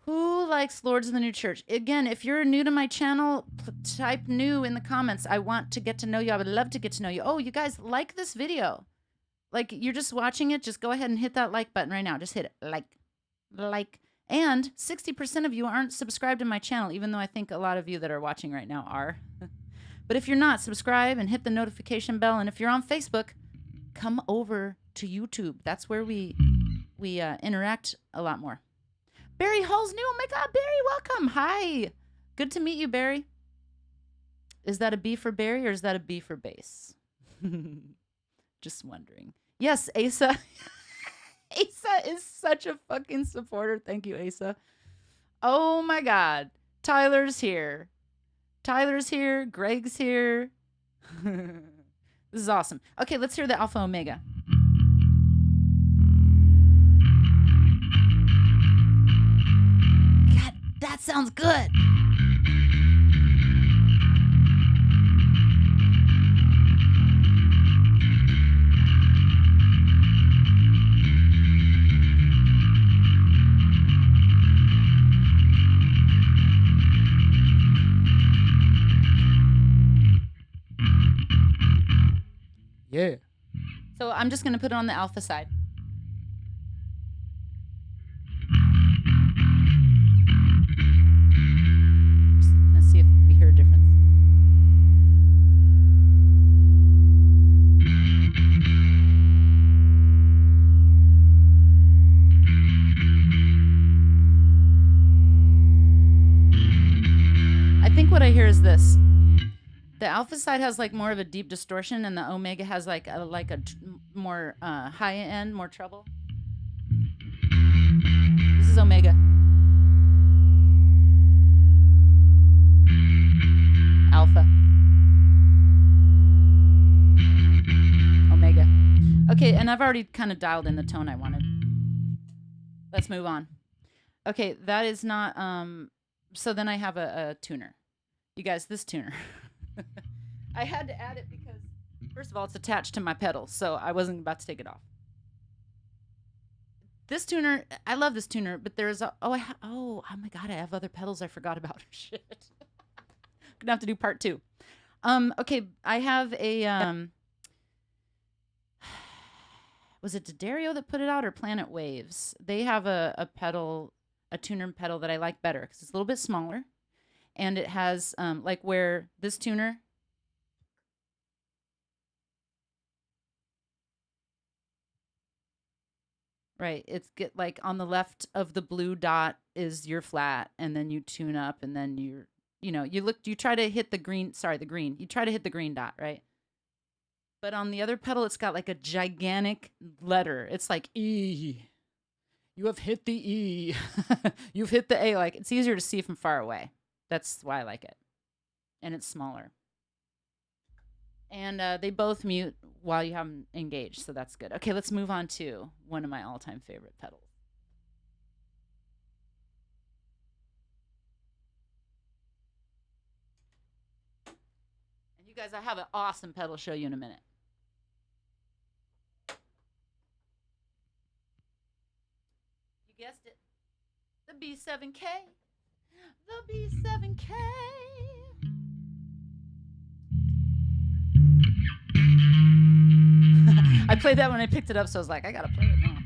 Speaker 2: Who likes Lords of the New Church? Again, if you're new to my channel, type new in the comments. I want to get to know you. I would love to get to know you. Oh, you guys like this video. Like, you're just watching it. Just go ahead and hit that like button right now. Just hit it. Like. And 60% of you aren't subscribed to my channel, even though I think a lot of you that are watching right now are. But if you're not, subscribe and hit the notification bell. And if you're on Facebook, come over to YouTube. That's where we interact a lot more. Barry Hall's new. Oh my God, Barry, welcome. Hi. Good to meet you, Barry. Is that a B for Barry or is that a B for bass? Just wondering. Yes, Asa. Asa is such a fucking supporter. Thank you, Asa. Oh my God. Tyler's here. Tyler's here. Greg's here. This is awesome. Okay, let's hear the Alpha Omega. God, that sounds good. Yeah. So I'm just going to put it on the alpha side. Let's see if we hear a difference. I think what I hear is this. The alpha side has like more of a deep distortion, and the omega has like a more high end, more treble. This is omega. Alpha. Omega. Okay, and I've already kind of dialed in the tone I wanted. Let's move on. Okay, that is not so then I have a tuner. You guys, this tuner. I had to add it because, first of all, it's attached to my pedal, so I wasn't about to take it off. This tuner, I love this tuner, but there's a, oh my God, I have other pedals I forgot about. Shit. Gonna have to do part 2. Okay, I have a, was it D'Addario that put it out or Planet Waves? They have a pedal, a tuner pedal that I like better because it's a little bit smaller. And it has, like where this tuner, right, it's get like on the left of the blue dot is your flat, and then you tune up, and then you try to hit the green, you try to hit the green dot, right? But on the other pedal, it's got like a gigantic letter. It's like E. You have hit the E. You've hit the A. Like, it's easier to see from far away. That's why I like it. And it's smaller. And they both mute while you have them engaged, so that's good. Okay, let's move on to one of my all-time favorite pedals. And you guys, I have an awesome pedal to show you in a minute. You guessed it. The B7K. The B7K. I played that when I picked it up, so I was like, I gotta play it now.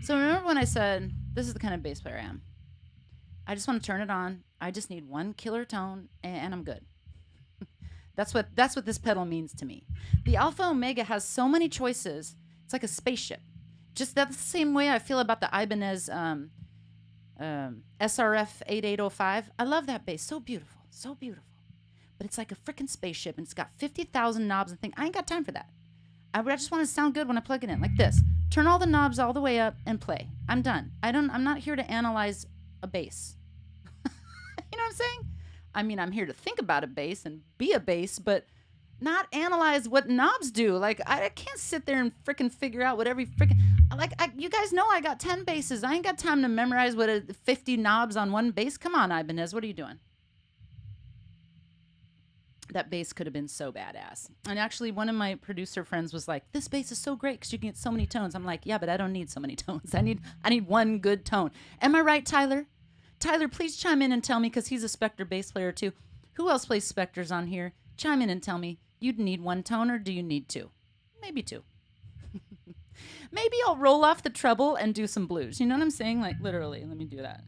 Speaker 2: So remember when I said, this is the kind of bass player I am. I just want to turn it on. I just need one killer tone, and I'm good. That's what this pedal means to me. The Alpha Omega has so many choices. It's like a spaceship. Just that's the same way I feel about the Ibanez SRF 8805. I love that bass. So beautiful. So beautiful. But it's like a freaking spaceship, and it's got 50,000 knobs and things. I ain't got time for that. I just want to sound good when I plug it in, like this. Turn all the knobs all the way up and play. I'm done. I'm not here to analyze a bass. You know what I'm saying? I mean, I'm here to think about a bass and be a bass, but not analyze what knobs do. Like, I can't sit there and freaking figure out what every freaking... you guys know I got 10 basses. I ain't got time to memorize 50 knobs on one bass. Come on, Ibanez. What are you doing? That bass could have been so badass. And actually, one of my producer friends was like, this bass is so great because you can get so many tones. I'm like, yeah, but I don't need so many tones. I need one good tone. Am I right, Tyler? Tyler, please chime in and tell me, because he's a Spectre bass player too. Who else plays Spectres on here? Chime in and tell me, you'd need one tone or do you need 2? Maybe 2. Maybe I'll roll off the treble and do some blues. You know what I'm saying? Like literally. Let me do that.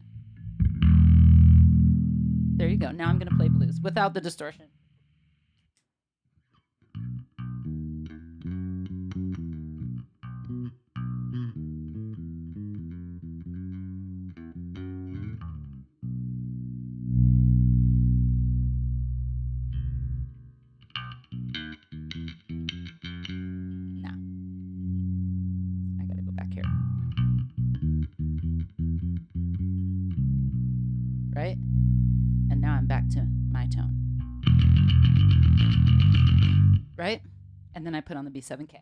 Speaker 2: There you go. Now I'm going to play blues without the distortion. Now, I got to go back here. Right? And now I'm back to my tone. Right? And then I put on the B7K.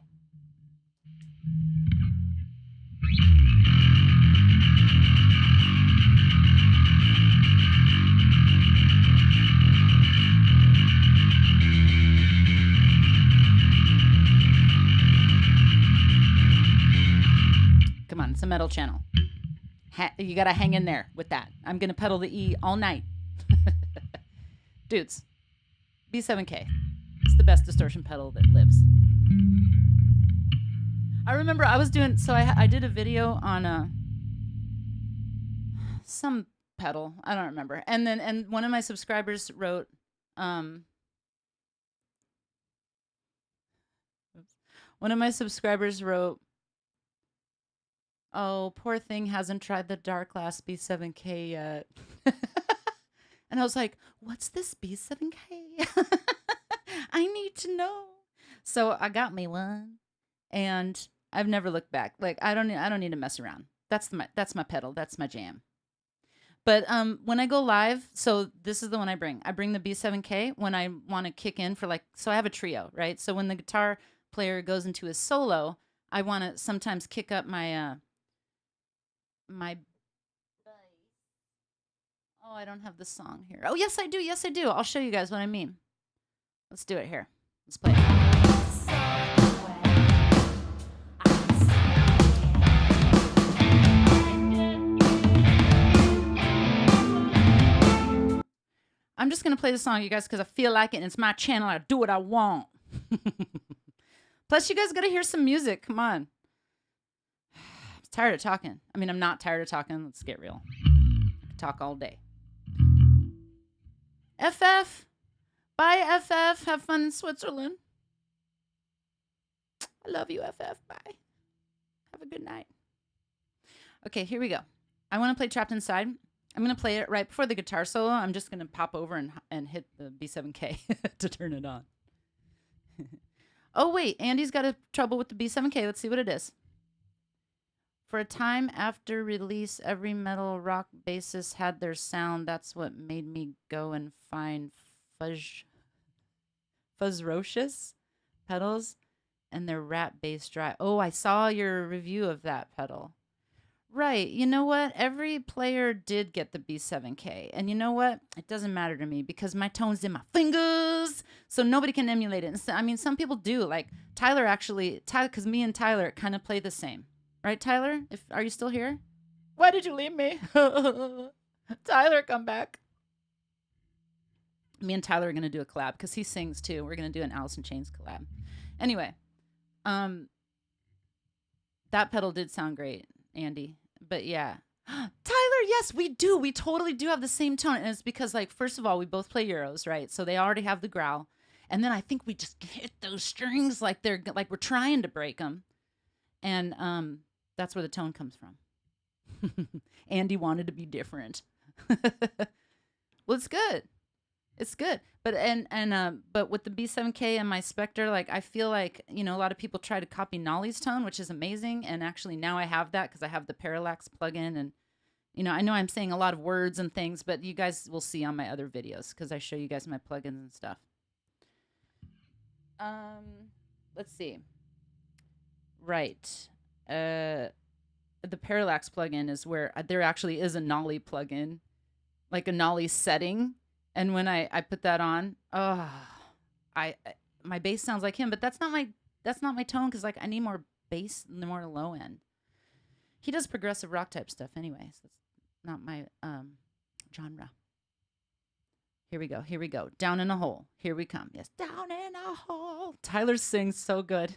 Speaker 2: Come on, it's a metal channel. You gotta hang in there with that. I'm gonna pedal the E all night. Dudes, B7K. It's the best distortion pedal that lives. I remember I was doing, so I did a video on some pedal. I don't remember. And one of my subscribers wrote, one of my subscribers wrote, "Oh, poor thing hasn't tried the Dark Glass B7K yet." And I was like, "What's this B7K? I need to know." So I got me one, and I've never looked back. Like I don't need to mess around. That's my pedal. That's my jam. But when I go live, so this is the one I bring. I bring the B7K when I want to kick in for so I have a trio, right? So when the guitar player goes into his solo, I want to sometimes kick up my my oh, I don't have the song here. Oh, yes, I do. Yes, I do. I'll show you guys what I mean. Let's do it here. Let's play it. I'm just going to play the song, you guys, because I feel like it, and it's my channel. I do what I want. Plus, you guys got to hear some music. Come on. I'm tired of talking. I mean, I'm not tired of talking. Let's get real. I can talk all day. FF. Bye, FF. Have fun in Switzerland. I love you, FF. Bye. Have a good night. Okay, here we go. I want to play Trapped Inside. I'm going to play it right before the guitar solo. I'm just going to pop over and hit the B7K to turn it on. Oh, wait. Andy's got trouble with the B7K. Let's see what it is. For a time after release, every metal rock bassist had their sound. That's what made me go and find Fuzzrocious pedals and their rat bass drive. Oh, I saw your review of that pedal. Right. You know what? Every player did get the B7K. And you know what? It doesn't matter to me because my tone's in my fingers. So nobody can emulate it. And so, I mean, some people do. Like Tyler, because me and Tyler kind of play the same. Right, Tyler? Are you still here? Why did you leave me? Tyler, come back. Me and Tyler are going to do a collab because he sings too. We're going to do an Alice in Chains collab. Anyway, that pedal did sound great, Andy. But yeah. Tyler, yes, we do. We totally do have the same tone. And it's because, like, first of all, we both play Euros, right? So they already have the growl. And then I think we just hit those strings like we're trying to break them. And that's where the tone comes from. Andy wanted to be different. Well, it's good. It's good. But but with the B7K and my Spectre, like I feel like, you know, a lot of people try to copy Nolly's tone, which is amazing. And actually now I have that because I have the Parallax plugin. And, you know I'm saying a lot of words and things, but you guys will see on my other videos because I show you guys my plugins and stuff. Let's see. Right. The Parallax plugin is where there actually is a Nolly plugin, like a Nolly setting. And when I put that on, my bass sounds like him, but that's not my tone because like I need more bass and more low end. He does progressive rock type stuff anyway, so it's not my genre. Here we go. Here we go. Down in a hole. Here we come. Yes, down in a hole. Tyler sings so good.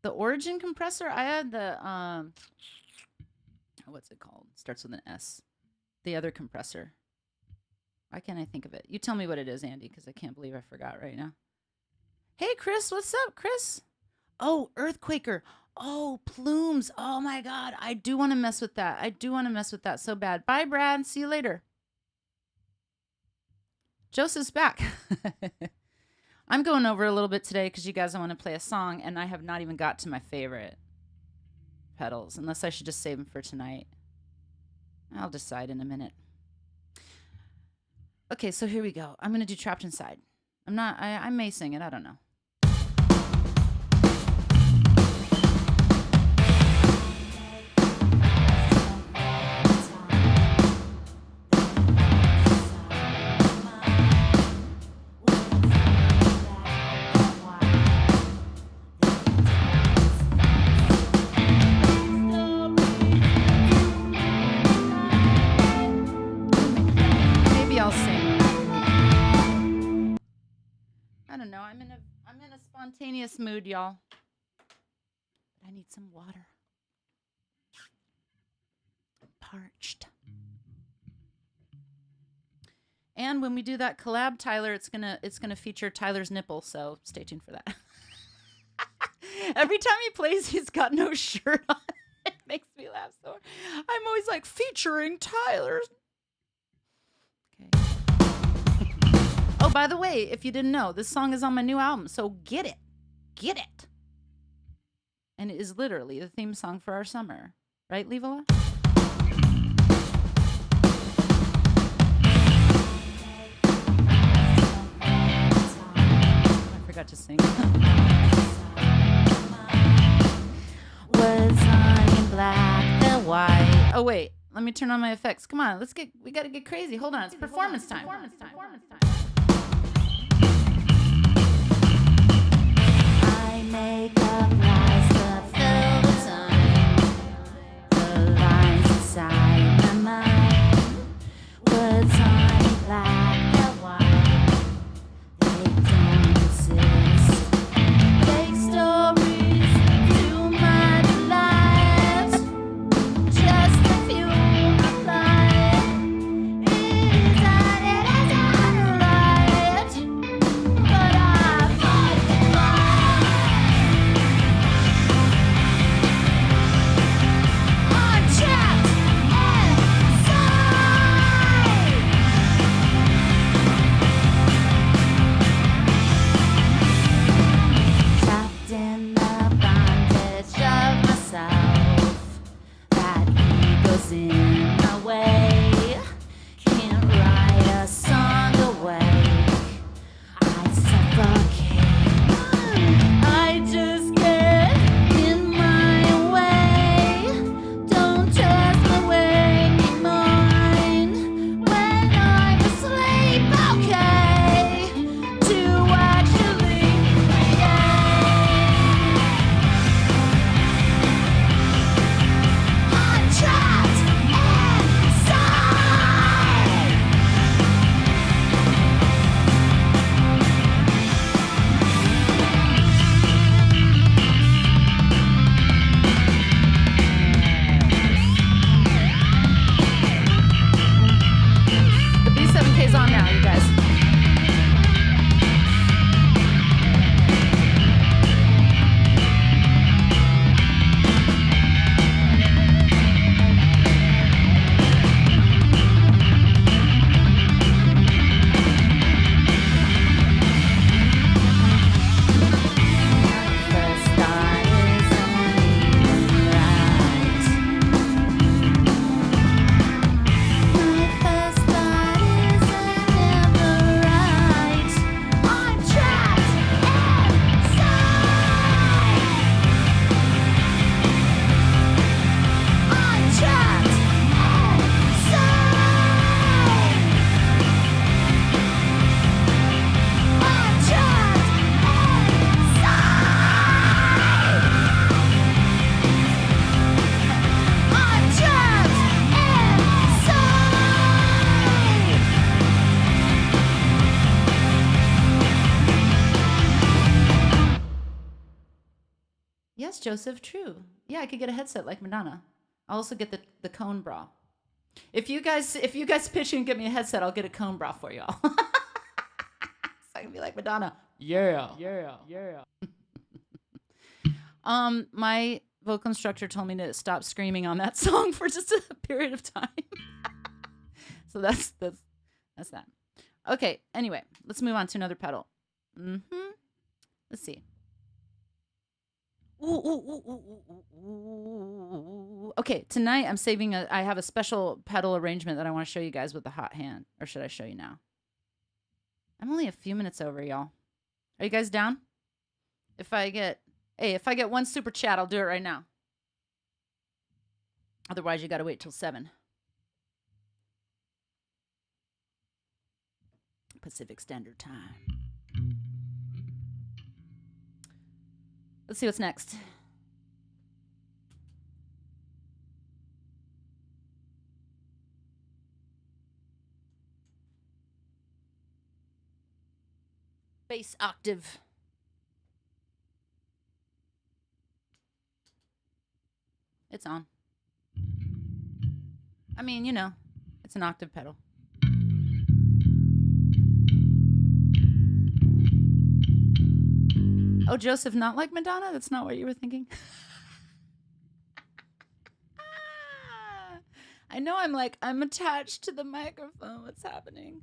Speaker 2: The origin compressor. I had the what's it called? Starts with an S. The other compressor. Why can't I think of it? You tell me what it is, Andy, because I can't believe I forgot right now. Hey, Chris, what's up, Chris? Oh, Earthquaker. Oh, plumes. Oh my God, I do want to mess with that. I do want to mess with that so bad. Bye, Brad. See you later. Joseph's back. I'm going over a little bit today because you guys want to play a song, and I have not even got to my favorite pedals, unless I should just save them for tonight. I'll decide in a minute. Okay, so here we go. I'm going to do Trapped Inside. I may sing it. I don't know. Spontaneous mood, y'all. But I need some water. I'm parched. And when we do that collab, Tyler, it's gonna feature Tyler's nipple, so stay tuned for that. Every time he plays, he's got no shirt on. It makes me laugh so hard. I'm always like, featuring Tyler's. Okay. Oh, by the way, if you didn't know, this song is on my new album, so get it. Get it. And it is literally the theme song for our summer. Right, Levola? I forgot to sing. Was on in black and white. Oh, wait. Let me turn on my effects. Come on. We got to get crazy. Hold on. It's performance time. Make up lies to fill the time. The lines inside my mind. Words on black and white. They don't exist. Fake stories to my lives. Just a few apply. It is Yes, Joseph, true. Yeah, I could get a headset like Madonna. I'll also get the cone bra. If you guys pitch and get me a headset, I'll get a cone bra for y'all. So I can be like Madonna. Yeah. My vocal instructor told me to stop screaming on that song for just a period of time. So that's that. Okay, anyway, let's move on to another pedal. Let's see. Ooh. Okay, tonight I'm saving I have a special pedal arrangement that I want to show you guys with the hot hand. Or should I show you now? I'm only a few minutes over, y'all. Are you guys down? If I get one super chat, I'll do it right now. Otherwise, you got to wait till 7 Pacific Standard Time. Let's see what's next. Bass octave. It's on. I mean, you know, it's an octave pedal. Oh, Joseph, not like Madonna? That's not what you were thinking? I know I'm attached to the microphone. What's happening?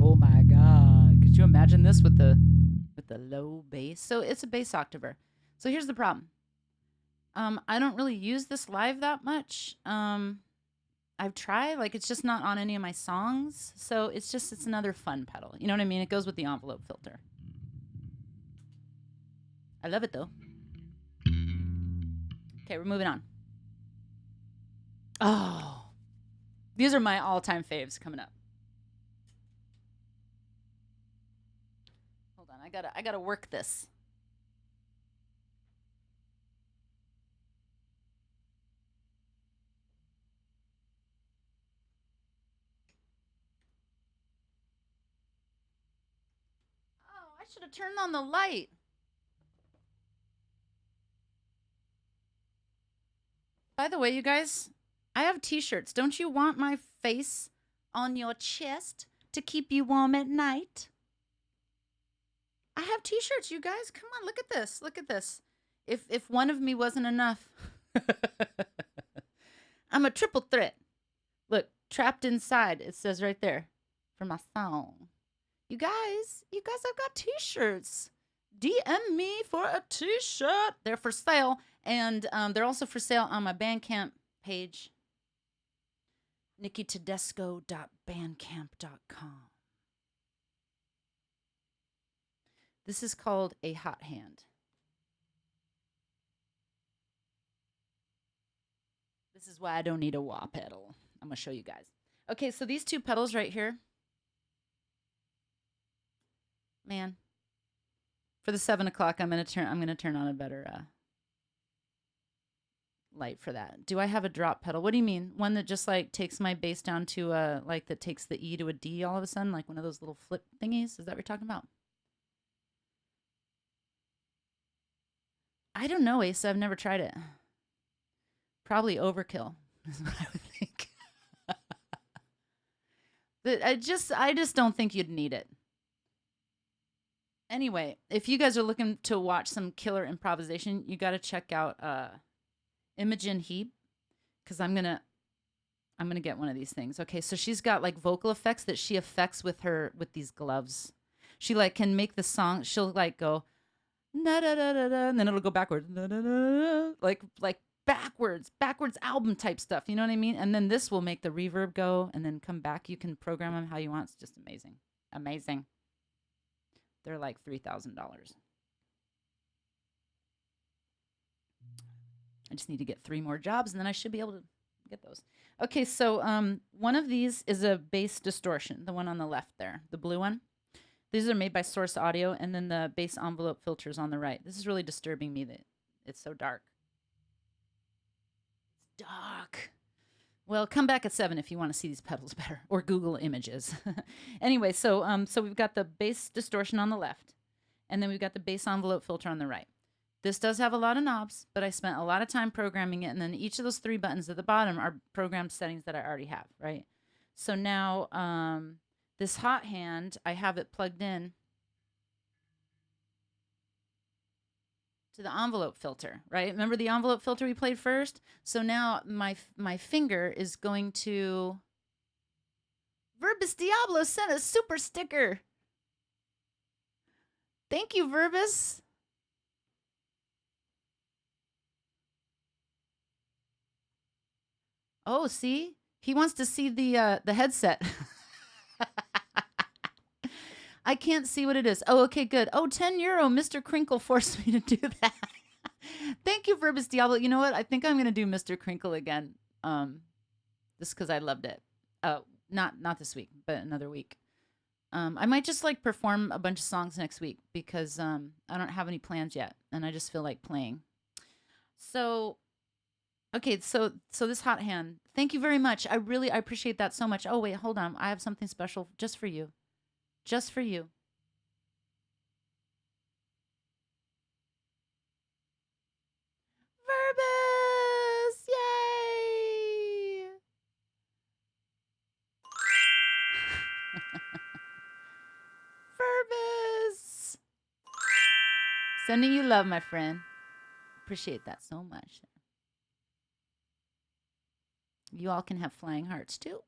Speaker 2: Oh my God. Could you imagine this with the low bass? So it's a bass octaver. So here's the problem. I don't really use this live that much. I've tried, like it's just not on any of my songs. So it's another fun pedal. You know what I mean? It goes with the envelope filter. I love it though. Okay, we're moving on. Oh, these are my all-time faves coming up. Hold on, I gotta work this. Oh, I should have turned on the light. By the way, you guys, I have t-shirts. Don't you want my face on your chest to keep you warm at night? I have t-shirts, you guys. Come on, look at this. Look at this. If one of me wasn't enough. I'm a triple threat. Look, trapped inside. It says right there for my song. You guys, I've got t-shirts. DM me for a t-shirt. They're for sale. And they're also for sale on my Bandcamp page. NikkiTedesco.bandcamp.com. This is called a hot hand. This is why I don't need a wah pedal. I'm going to show you guys. Okay, so these two pedals right here. Man. For the 7 o'clock, I'm gonna turn on a better light for that. Do I have a drop pedal? What do you mean? One that just like takes my bass down to like that takes the E to a D all of a sudden, like one of those little flip thingies? Is that what you're talking about? I don't know, Asa. I've never tried it. Probably overkill is what I would think. But I just don't think you'd need it. Anyway, if you guys are looking to watch some killer improvisation, you got to check out Imogen Heap, because I'm gonna get one of these things. Okay, so she's got like vocal effects that she affects with these gloves. She like can make the song. She'll like go na da da da da, and then it'll go backwards, da, da, da, like backwards album type stuff. You know what I mean? And then this will make the reverb go and then come back. You can program them how you want. It's just amazing, amazing. They're like $3,000. I just need to get 3 more jobs, and then I should be able to get those. Okay, so one of these is a bass distortion, the one on the left there, the blue one. These are made by Source Audio, and then the bass envelope filters on the right. This is really disturbing me that it's so dark. It's dark. Well, come back at 7 if you want to see these pedals better, or Google Images. Anyway, so we've got the bass distortion on the left, and then we've got the bass envelope filter on the right. This does have a lot of knobs, but I spent a lot of time programming it, and then each of those 3 buttons at the bottom are programmed settings that I already have, right? So now this hot hand, I have it plugged in to the envelope filter, right? Remember the envelope filter we played first? So now my finger is going to... Verbus Diablo sent a super sticker. Thank you, Verbus. Oh, see? He wants to see the headset. I can't see what it is. Oh, okay, good. Oh, €10. Mr. Crinkle forced me to do that. Thank you, Verbus Diablo. You know what? I think I'm going to do Mr. Crinkle again. Just because I loved it. Not this week, but another week. I might just like perform a bunch of songs next week because I don't have any plans yet, and I just feel like playing. So, okay, so this hot hand. Thank you very much. I appreciate that so much. Oh wait, hold on. I have something special just for you. Just for you. Verbus! Yay! Verbus! Sending you love, my friend. Appreciate that so much. You all can have flying hearts too.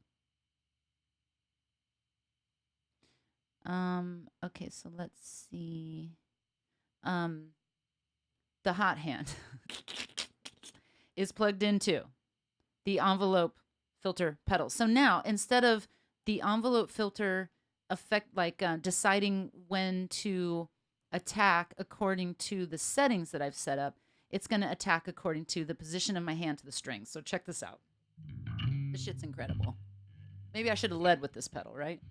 Speaker 2: Okay, so let's see. The hot hand is plugged into the envelope filter pedal. So now, instead of the envelope filter deciding when to attack according to the settings that I've set up, it's going to attack according to the position of my hand to the strings. So check this out. This shit's incredible. Maybe I should have led with this pedal, right?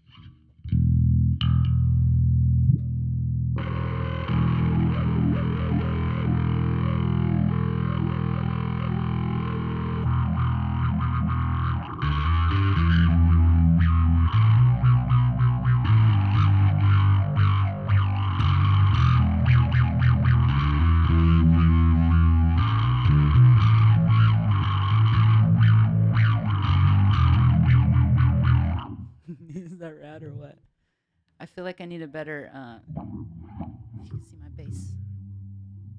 Speaker 2: Is that rad or what? I feel like I need a better, if you can see my bass.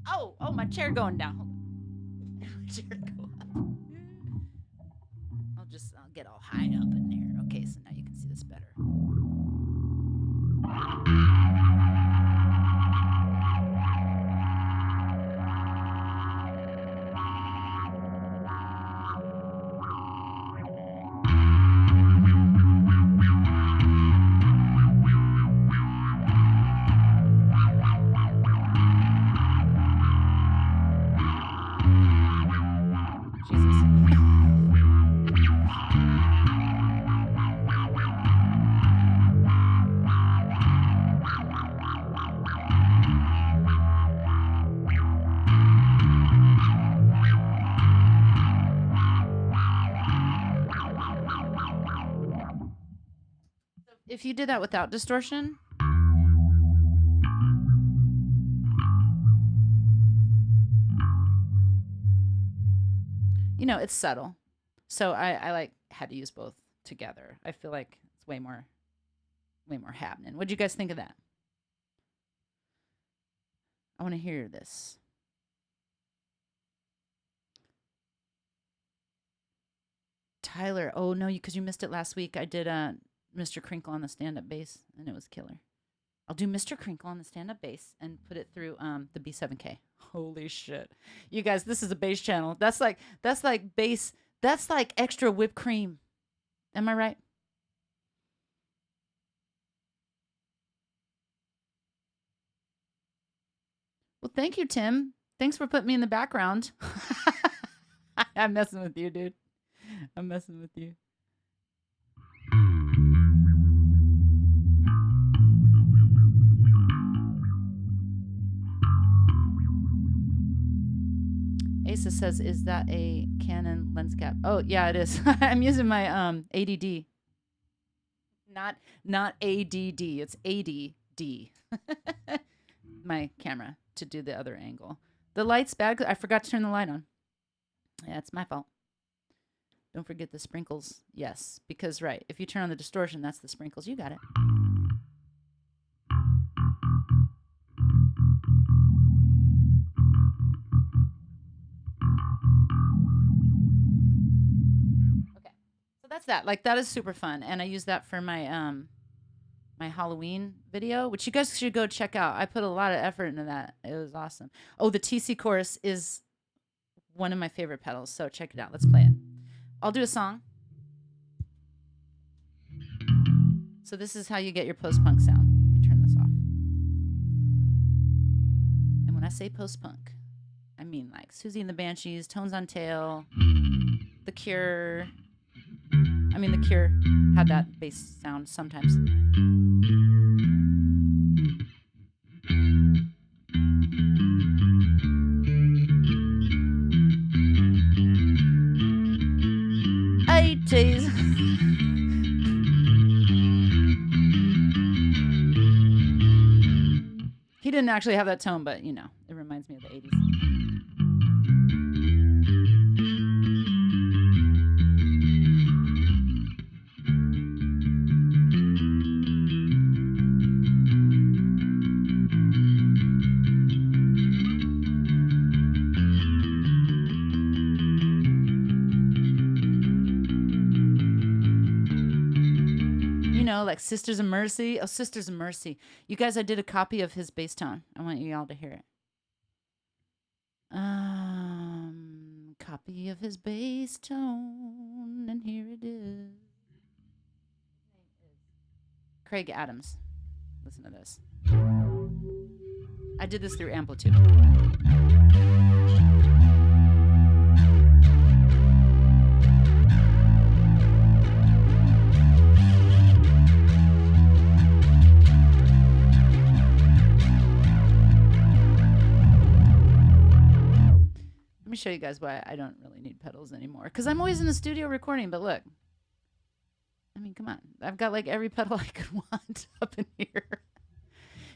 Speaker 2: Oh, my chair going down. Hold on. My chair go up. I'll get all high up in there. Okay, so now you can see this better. If you did that without distortion, it's subtle. So I had to use both together. I feel like it's way more happening. What do you guys think of that? I want to hear this. Tyler, oh no, because you missed it last week. I did Mr. Crinkle on the stand-up bass, and it was killer. I'll do Mr. Crinkle on the stand-up bass and put it through the B7K. Holy shit. You guys, this is a bass channel. That's like bass. That's like extra whipped cream. Am I right? Well, thank you, Tim. Thanks for putting me in the background. I'm messing with you, dude. I'm messing with you. Asa says, "Is that a Canon lens cap?" Oh yeah, it is. I'm using my ADD. Not ADD. It's ADD. My camera to do the other angle. The light's bad. I forgot to turn the light on. Yeah, it's my fault. Don't forget the sprinkles. Yes, because right, if you turn on the distortion, that's the sprinkles. You got it. Okay, so that's that. Like that is super fun, and I use that for my my Halloween video, which you guys should go check out. I put a lot of effort into that. It was awesome. Oh, the TC chorus is one of my favorite pedals, so check it out. Let's play it. I'll do a song. So this is how you get your post-punk sound. Let me turn this off. And when I say post-punk, I mean like Susie and the Banshees, Tones on Tail, The Cure. I mean, The Cure had that bass sound sometimes. '80s. He didn't actually have that tone, but you know, it reminds me of the '80s. Like Sisters of Mercy. Oh, Sisters of Mercy. You guys, I did a copy of his bass tone. I want you all to hear it. Copy of his bass tone, and here it is. Craig Adams. Listen to this. I did this through Amplitude. Let me show you guys why I don't really need pedals anymore. Because I'm always in the studio recording, but look. I mean, come on. I've got like every pedal I could want up in here.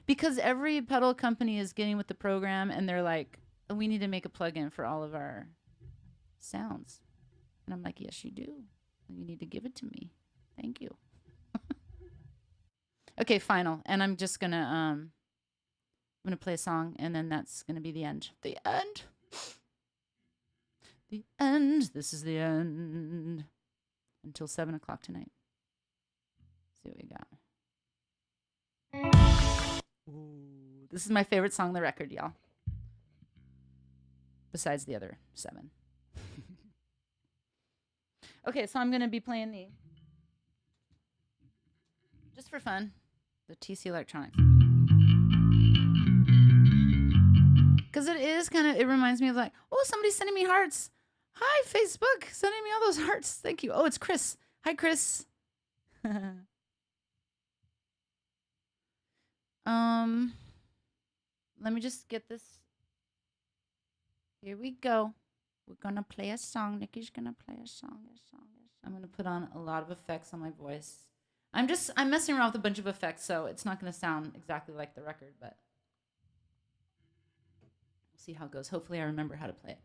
Speaker 2: Because every pedal company is getting with the program and they're like, oh, we need to make a plugin for all of our sounds. And I'm like, yes, you do. You need to give it to me. Thank you. Okay, final. And I'm just going to play a song and then that's going to be the end. The end. The end. This is the end. Until 7 o'clock tonight. See what we got. Ooh, this is my favorite song on the record, y'all. Besides the other 7. Okay, so I'm going to be playing the, just for fun, the TC Electronics. Because it is kind of, it reminds me of like, oh, somebody's sending me hearts. Hi, Facebook, sending me all those hearts. Thank you. Oh, it's Chris. Hi, Chris. Let me just get this. Here we go. We're going to play a song. Nikki's going to play a song. I'm going to put on a lot of effects on my voice. I'm messing around with a bunch of effects, so it's not going to sound exactly like the record, but we'll see how it goes. Hopefully I remember how to play it.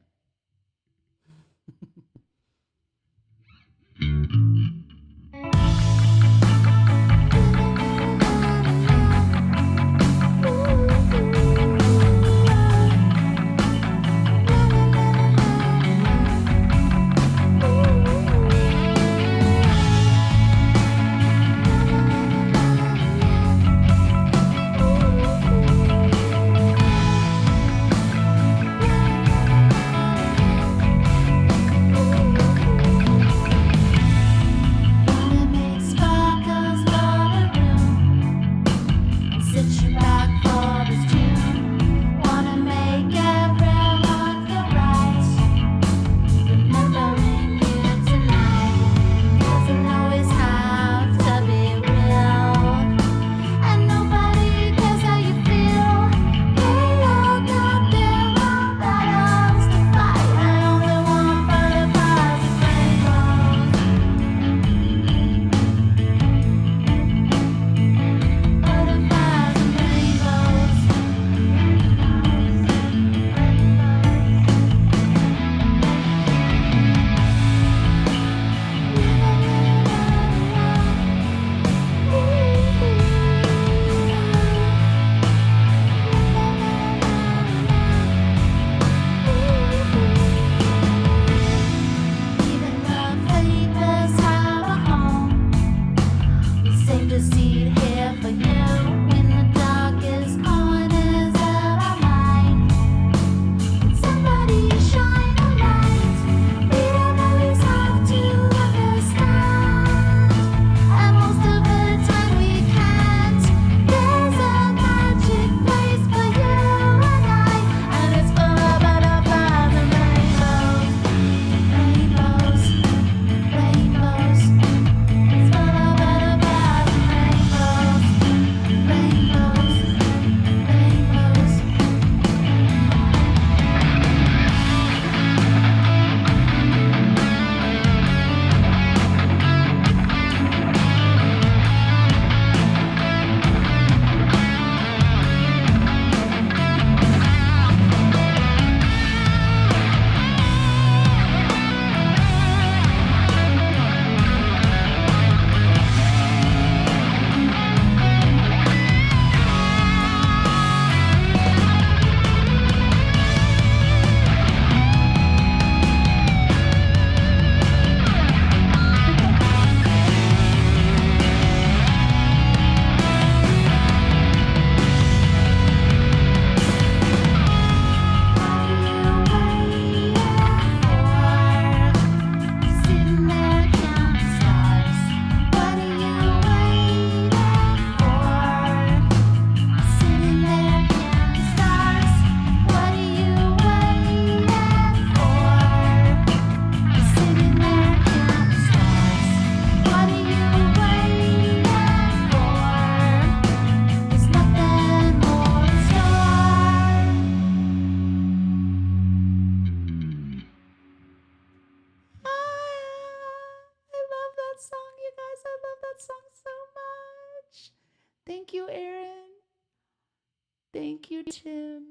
Speaker 2: Thank you, Tim.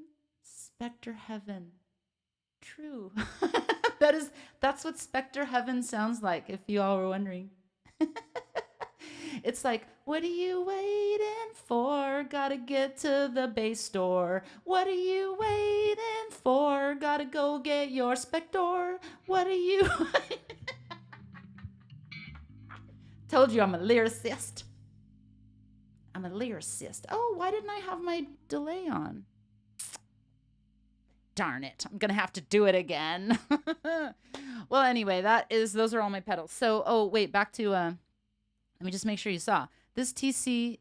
Speaker 2: Spectre Heaven. True. That's what Spectre Heaven sounds like, if you all were wondering. It's like, what are you waiting for? Gotta get to the base store. What are you waiting for? Gotta go get your Spectre. What are you? Told you I'm a lyricist. I'm a lyricist. Oh, why didn't I have my delay on? Darn it. I'm going to have to do it again. Well, anyway, those are all my pedals. So, oh, wait, back to, let me just make sure you saw. This TC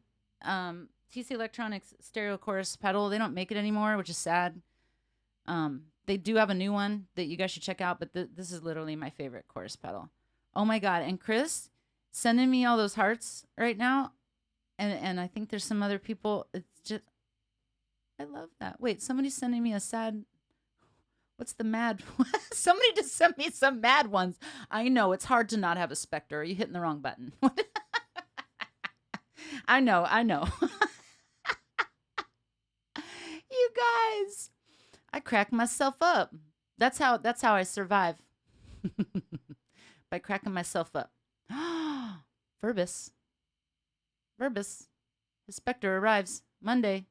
Speaker 2: Electronics stereo chorus pedal, they don't make it anymore, which is sad. They do have a new one that you guys should check out, but this is literally my favorite chorus pedal. Oh my God. And Chris, sending me all those hearts right now. And I think there's some other people. It's just, I love that. Wait, somebody's sending me a sad, what's the mad? Somebody just sent me some mad ones. I know, it's hard to not have a Spectre. Are you hitting the wrong button? I know. You guys, I crack myself up. That's how I survive. By cracking myself up. Verbus. The Spectre arrives Monday.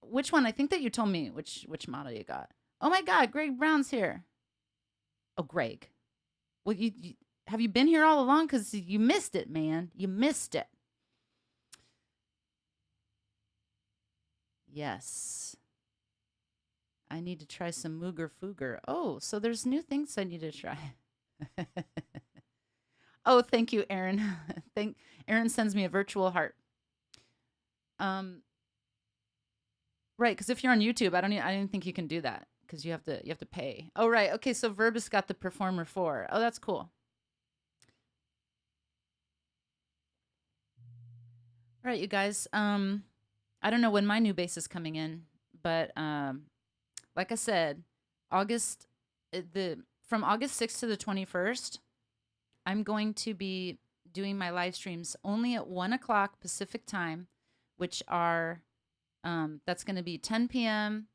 Speaker 2: Which one? I think that you told me which model you got. Oh my God, Greg Brown's here. Oh, Greg. Well, you have you been here all along? Because you missed it, man. You missed it. Yes. I need to try some Mooger Fooger. Oh, so there's new things I need to try. Oh, thank you, Aaron. Aaron sends me a virtual heart. Right, because if you're on YouTube, I didn't think you can do that because you have to pay. Oh, right. Okay, so Verbus got the Performer 4. Oh, that's cool. All right, you guys. I don't know when my new bass is coming in, but like I said, from August 6th to the 21st, I'm going to be doing my live streams only at 1 o'clock Pacific time, which are, that's going to be 10 p.m.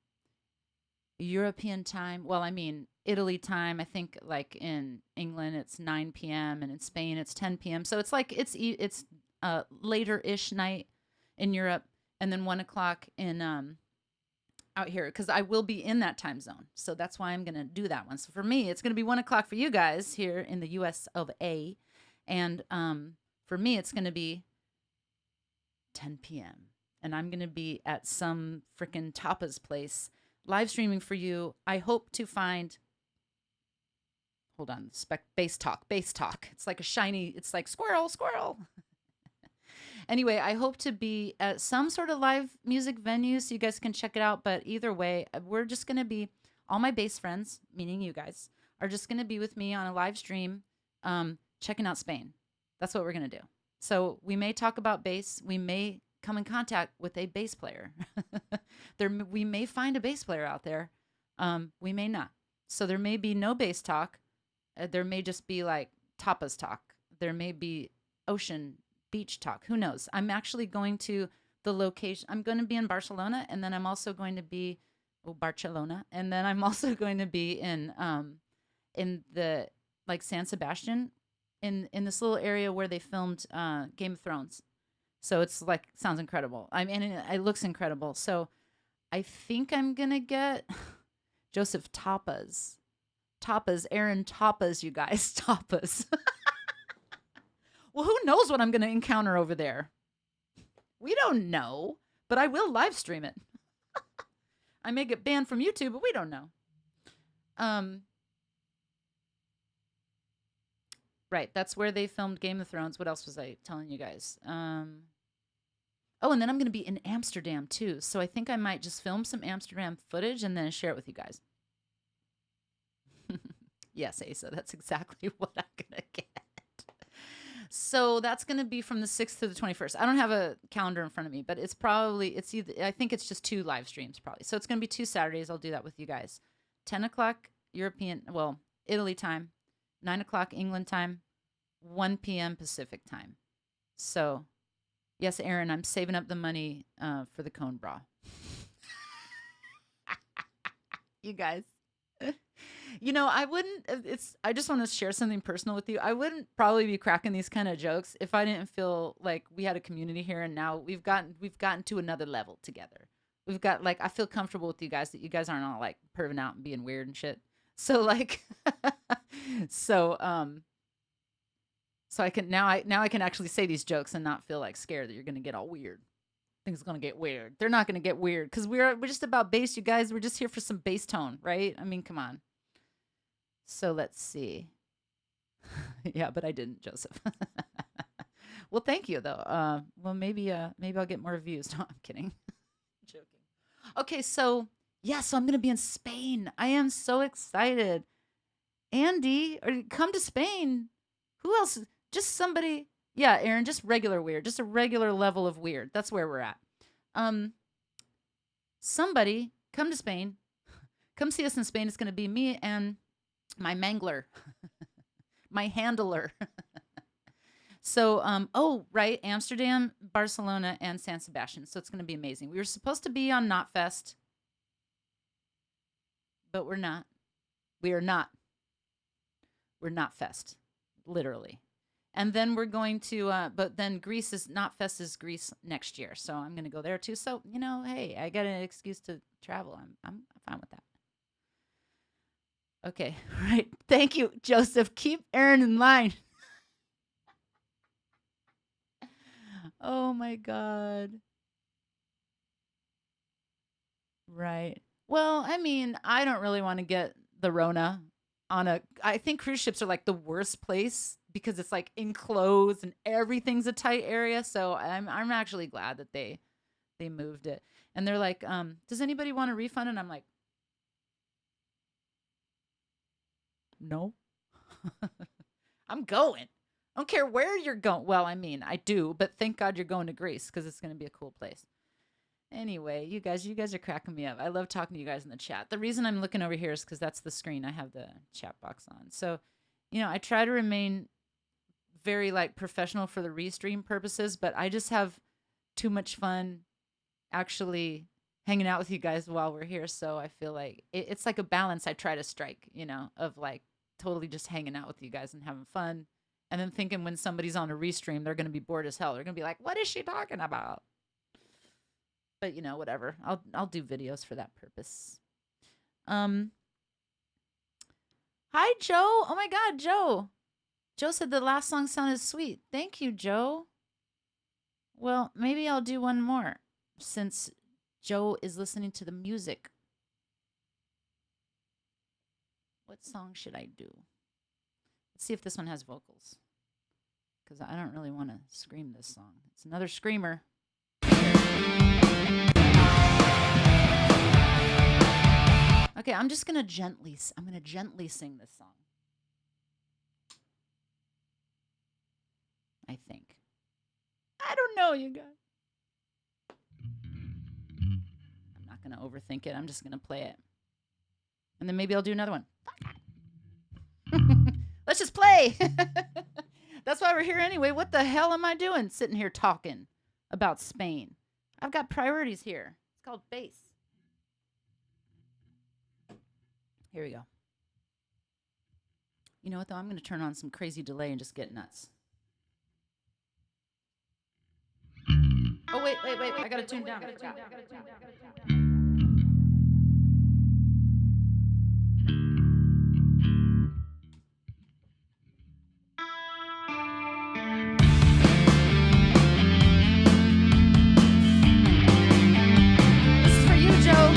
Speaker 2: European time. Well, I mean, Italy time. I think like in England, it's 9 p.m. and in Spain, it's 10 p.m. So it's like, it's later-ish night in Europe and then 1 o'clock in, out here because I will be in that time zone. So that's why I'm going to do that one. So for me, it's going to be 1 o'clock for you guys here in the US of A. And for me, it's going to be 10 p.m. And I'm going to be at some freaking tapas place live streaming for you. I hope to find, hold on, bass talk. It's like a shiny, it's like squirrel. Anyway, I hope to be at some sort of live music venue so you guys can check it out. But either way, we're just going to be, all my bass friends, meaning you guys, are just going to be with me on a live stream checking out Spain. That's what we're going to do. So we may talk about bass. We may come in contact with a bass player. We may find a bass player out there. We may not. So there may be no bass talk. There may just be like tapas talk. There may be ocean beach talk. Who knows? I'm actually going to the location. I'm going to be in Barcelona, and then I'm also going to be Barcelona, and then I'm also going to be in the like San Sebastian, in this little area where they filmed Game of Thrones. So it's like, sounds incredible. I mean, it looks incredible. So I think I'm gonna get Joseph Tapas, Aaron Tapas, you guys, Tapas. Well, who knows what I'm going to encounter over there? We don't know, but I will live stream it. I may get banned from YouTube, but we don't know. Right, that's where they filmed Game of Thrones. What else was I telling you guys? Oh, and then I'm going to be in Amsterdam, too. So I think I might just film some Amsterdam footage and then share it with you guys. Yes, Asa, that's exactly what I'm going to get. So that's going to be from the 6th to the 21st. I don't have a calendar in front of me, but it's either, I think it's just 2 live streams probably. So it's going to be 2 Saturdays. I'll do that with you guys. 10 o'clock Italy time, 9 o'clock England time, 1 p.m. Pacific time. So Yes, Aaron, I'm saving up the money for the cone bra. You guys. I wouldn't I just want to share something personal with you. I wouldn't probably be cracking these kind of jokes if I didn't feel like we had a community here, and now we've gotten to another level together. We've got, like, I feel comfortable with you guys, that you guys aren't all like perving out and being weird and shit. So like so so I can actually say these jokes and not feel like scared that you're going to get all weird. Things are going to get weird. They're not going to get weird cuz we're just about bass, you guys. We're just here for some bass tone, right? I mean, come on. So let's see. Yeah, but I didn't, Joseph. Well, thank you though. Well, maybe I'll get more views. No, I'm kidding. Joking. Okay, so yeah, so I'm gonna be in Spain. I am so excited. Andy, come to Spain. Who else? Just somebody. Yeah, Aaron, just regular weird, just a regular level of weird. That's where we're at. Somebody come to Spain. Come see us in Spain. It's gonna be me and my mangler, my handler. So, oh, right, Amsterdam, Barcelona, and San Sebastian. So it's going to be amazing. We were supposed to be on Knotfest, but we're not. We are not. We're not Fest, literally. And then we're going to, but then Greece is, Knotfest is Greece next year. So I'm going to go there too. So, hey, I got an excuse to travel. I'm fine with that. Okay, right. Thank you, Joseph. Keep Aaron in line. Oh my God. Right. Well, I mean, I don't really want to get the Rona I think cruise ships are like the worst place because it's like enclosed and everything's a tight area. So I'm actually glad that they moved it. And they're like, does anybody want a refund? And I'm like, no. I'm going. I don't care where you're going. Well, I mean, I do, but thank God you're going to Greece because it's going to be a cool place. Anyway, you guys are cracking me up. I love talking to you guys in the chat. The reason I'm looking over here is because that's the screen. I have the chat box on. So, I try to remain very like professional for the restream purposes, but I just have too much fun actually hanging out with you guys while we're here. So I feel like it's like a balance I try to strike, of like totally just hanging out with you guys and having fun. And then thinking when somebody's on a restream, they're going to be bored as hell. They're going to be like, what is she talking about? But, whatever. I'll do videos for that purpose. Hi, Joe. Oh, my God, Joe. Joe said the last song sounded sweet. Thank you, Joe. Well, maybe I'll do one more since Joe is listening to the music. What song should I do? Let's see if this one has vocals. Because I don't really want to scream this song. It's another screamer. Okay, I'm going to gently sing this song. I think. I don't know, you guys. I'm not going to overthink it. I'm just going to play it. And then maybe I'll do another one. Let's just play. That's why we're here anyway. What the hell am I doing sitting here talking about Spain? I've got priorities here. It's called bass. Here we go. You know what, though? I'm going to turn on some crazy delay and just get nuts. Oh, wait. I got to tune down. This is for you, Joe.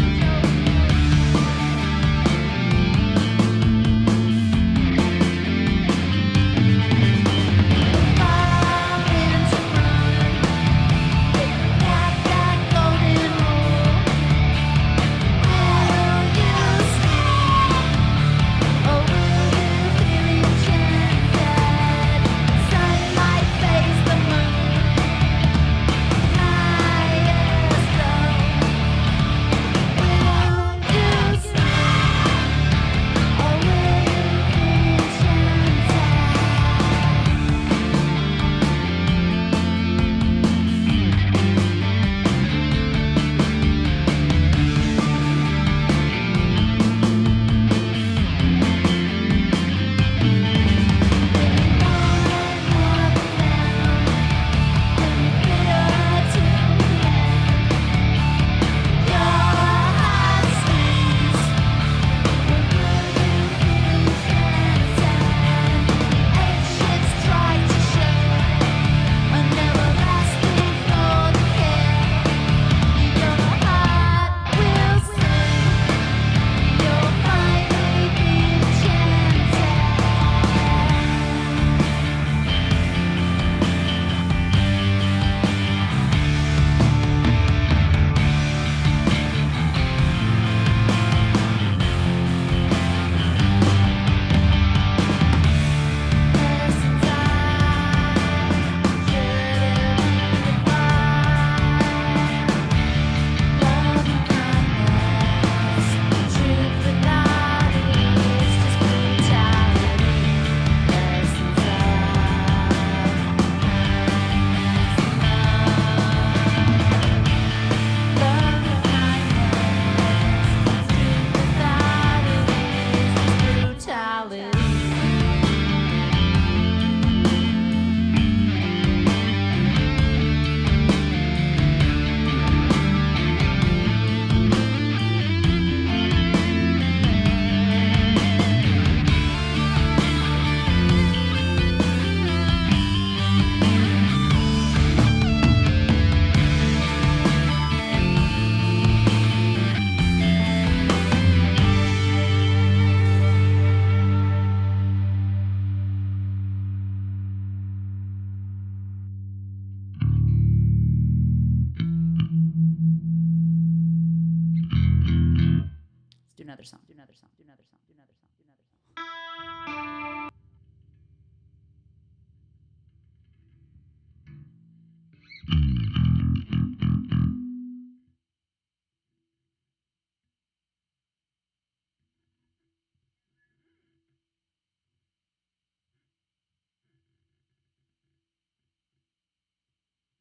Speaker 2: Do another song. Do another song. Do another song. Do another song. Do another song.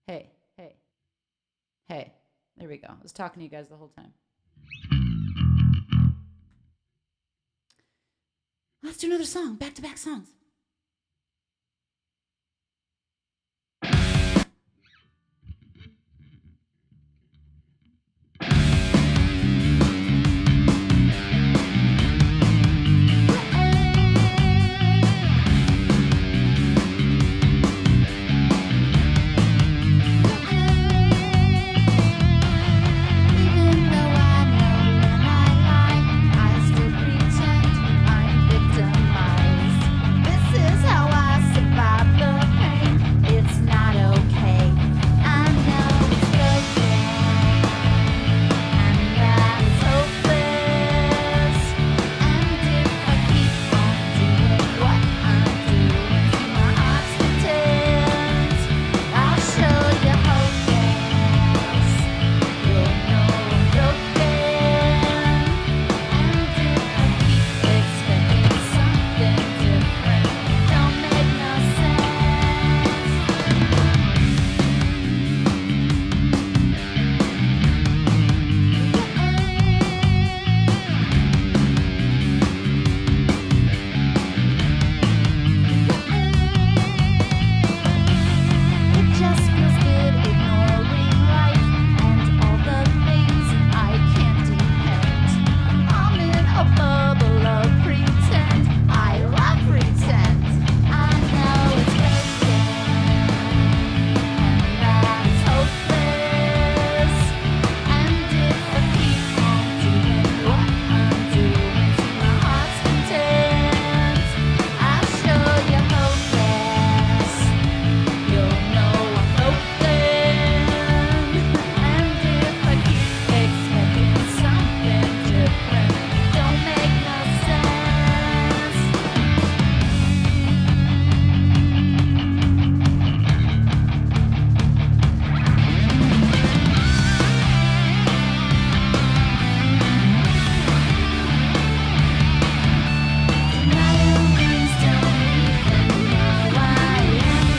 Speaker 2: Hey, hey, hey. There we go. I was talking to you guys the whole time. Let's do another song. Back to back songs. Even though I know when I lie, I still pretend I'm victimized. This is how I survive the pain. It's not okay. I know it's broken, and that's hopeless. And if I keep on doing what I'm doing to my heart's content, I'll show you hopeless. You'll know I'm broken. And if I keep expecting something different, it don't make no sense. It just feels good ignoring life and all the things I can't depend. I'm in a bubble of pretend. I love pretend. I know it's broken, and that's hopeless. And if I keep on doing what I'm doing to my heart's content, I'll show you hopeless. You'll know I'm broken. And if I keep expecting something different, it don't make no sense. My enemies don't even know I am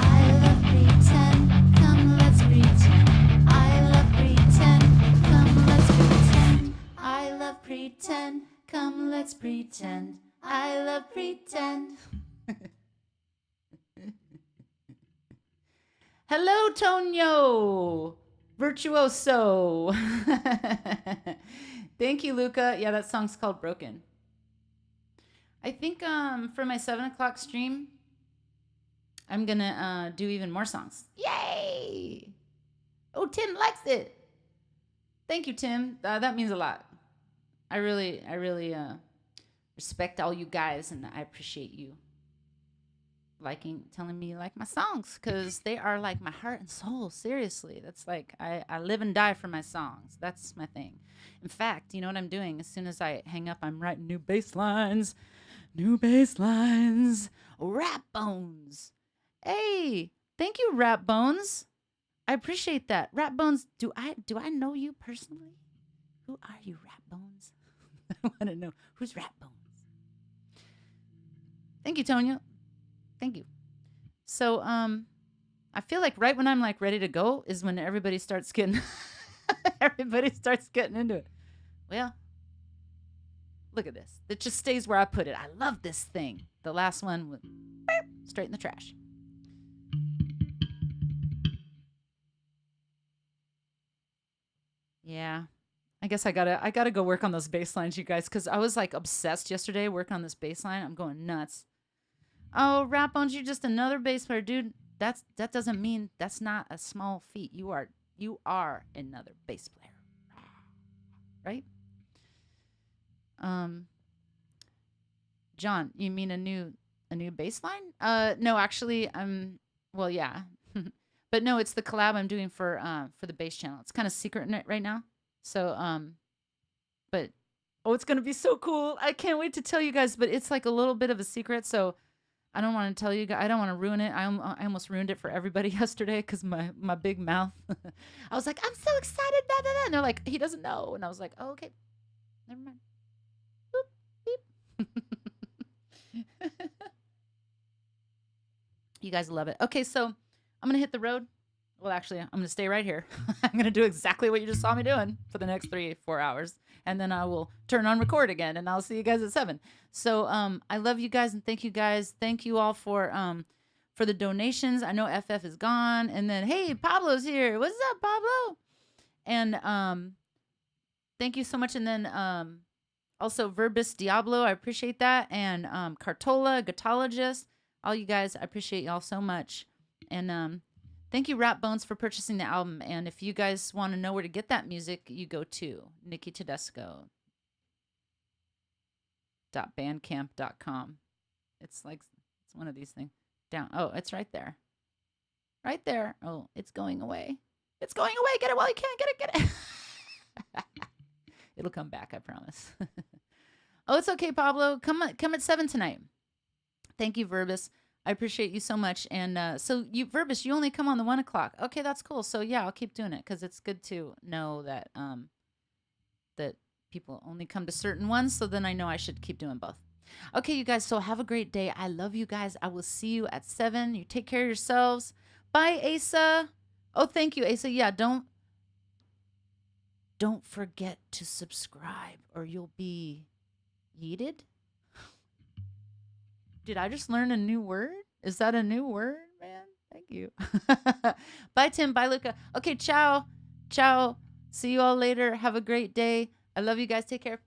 Speaker 2: I love pretend, come let's pretend. I love pretend, come let's pretend. I love pretend, come let's pretend. I love pretend. Hello, Tonio. Virtuoso. Thank you, Luca. Yeah, that song's called Broken. I think for my 7 o'clock stream, I'm gonna do even more songs. Yay! Oh, Tim likes it. Thank you, Tim. That means a lot. I really respect all you guys, and I appreciate you telling me you like my songs, because they are like my heart and soul. Seriously, that's like I live and die for my songs. That's my thing. In fact, you know what I'm doing? As soon as I hang up, I'm writing new bass lines. Rap Bones. Hey, thank you, Rap Bones. I appreciate that. Rap Bones, do I know you personally? Who are you, Rap Bones? I want to know who's Rap Bones. Thank you, Tonya. Thank you. So, I feel like right when I'm like ready to go is when everybody starts getting into it. Well, Look at this. It just stays where I put it. I love this thing. The last one went straight in the trash. Yeah. I guess I gotta go work on those bass lines, you guys, because I was like obsessed yesterday working on this bass line. I'm going nuts. Oh, Rap Bones, you're just another bass player, dude. That doesn't mean that's not a small feat. You are another bass player, right? John, you mean a new bass line? No, actually, well, yeah, but no, it's the collab I'm doing for the bass channel. It's kind of secret right now, so but oh, it's gonna be so cool. I can't wait to tell you guys, but it's like a little bit of a secret, so I don't want to tell you guys. I don't want to ruin it. I almost ruined it for everybody yesterday because my big mouth. I was like, I'm so excited, blah, blah, blah. And they're like, he doesn't know, and I was like, oh, okay, never mind. Boop, beep. You guys love it. Okay, so I'm gonna hit the road. Well, actually, I'm gonna stay right here. I'm gonna do exactly what you just saw me doing for the next 3-4 hours, and then I will turn on record again, and I'll see you guys at 7. So I love you guys and thank you guys. Thank you all for the donations. I know FF is gone, and then hey, Pablo's here. What's up, Pablo? And thank you so much. And then also Verbis Diablo, I appreciate that, and Cartola, Gotologist, all you guys, I appreciate y'all so much. And thank you, Rap Bones, for purchasing the album. And if you guys want to know where to get that music, you go to nikkitedesco.bandcamp.com. It's like, it's one of these things. Down. Oh, it's right there. Right there. Oh, it's going away. It's going away. Get it while you can. Get it. It'll come back, I promise. Oh, it's okay, Pablo. Come at 7 tonight. Thank you, Verbis. I appreciate you so much. And so you, Verbis, you only come on the 1 o'clock. Okay, that's cool. So yeah, I'll keep doing it because it's good to know that that people only come to certain ones. So then I know I should keep doing both. Okay, you guys. So have a great day. I love you guys. I will see you at 7. You take care of yourselves. Bye, Asa. Oh, thank you, Asa. Yeah, don't forget to subscribe or you'll be yeeted. Did I just learn a new word? Is that a new word, man? Thank you. Bye, Tim. Bye, Luca. Okay, ciao. Ciao. See you all later. Have a great day. I love you guys. Take care.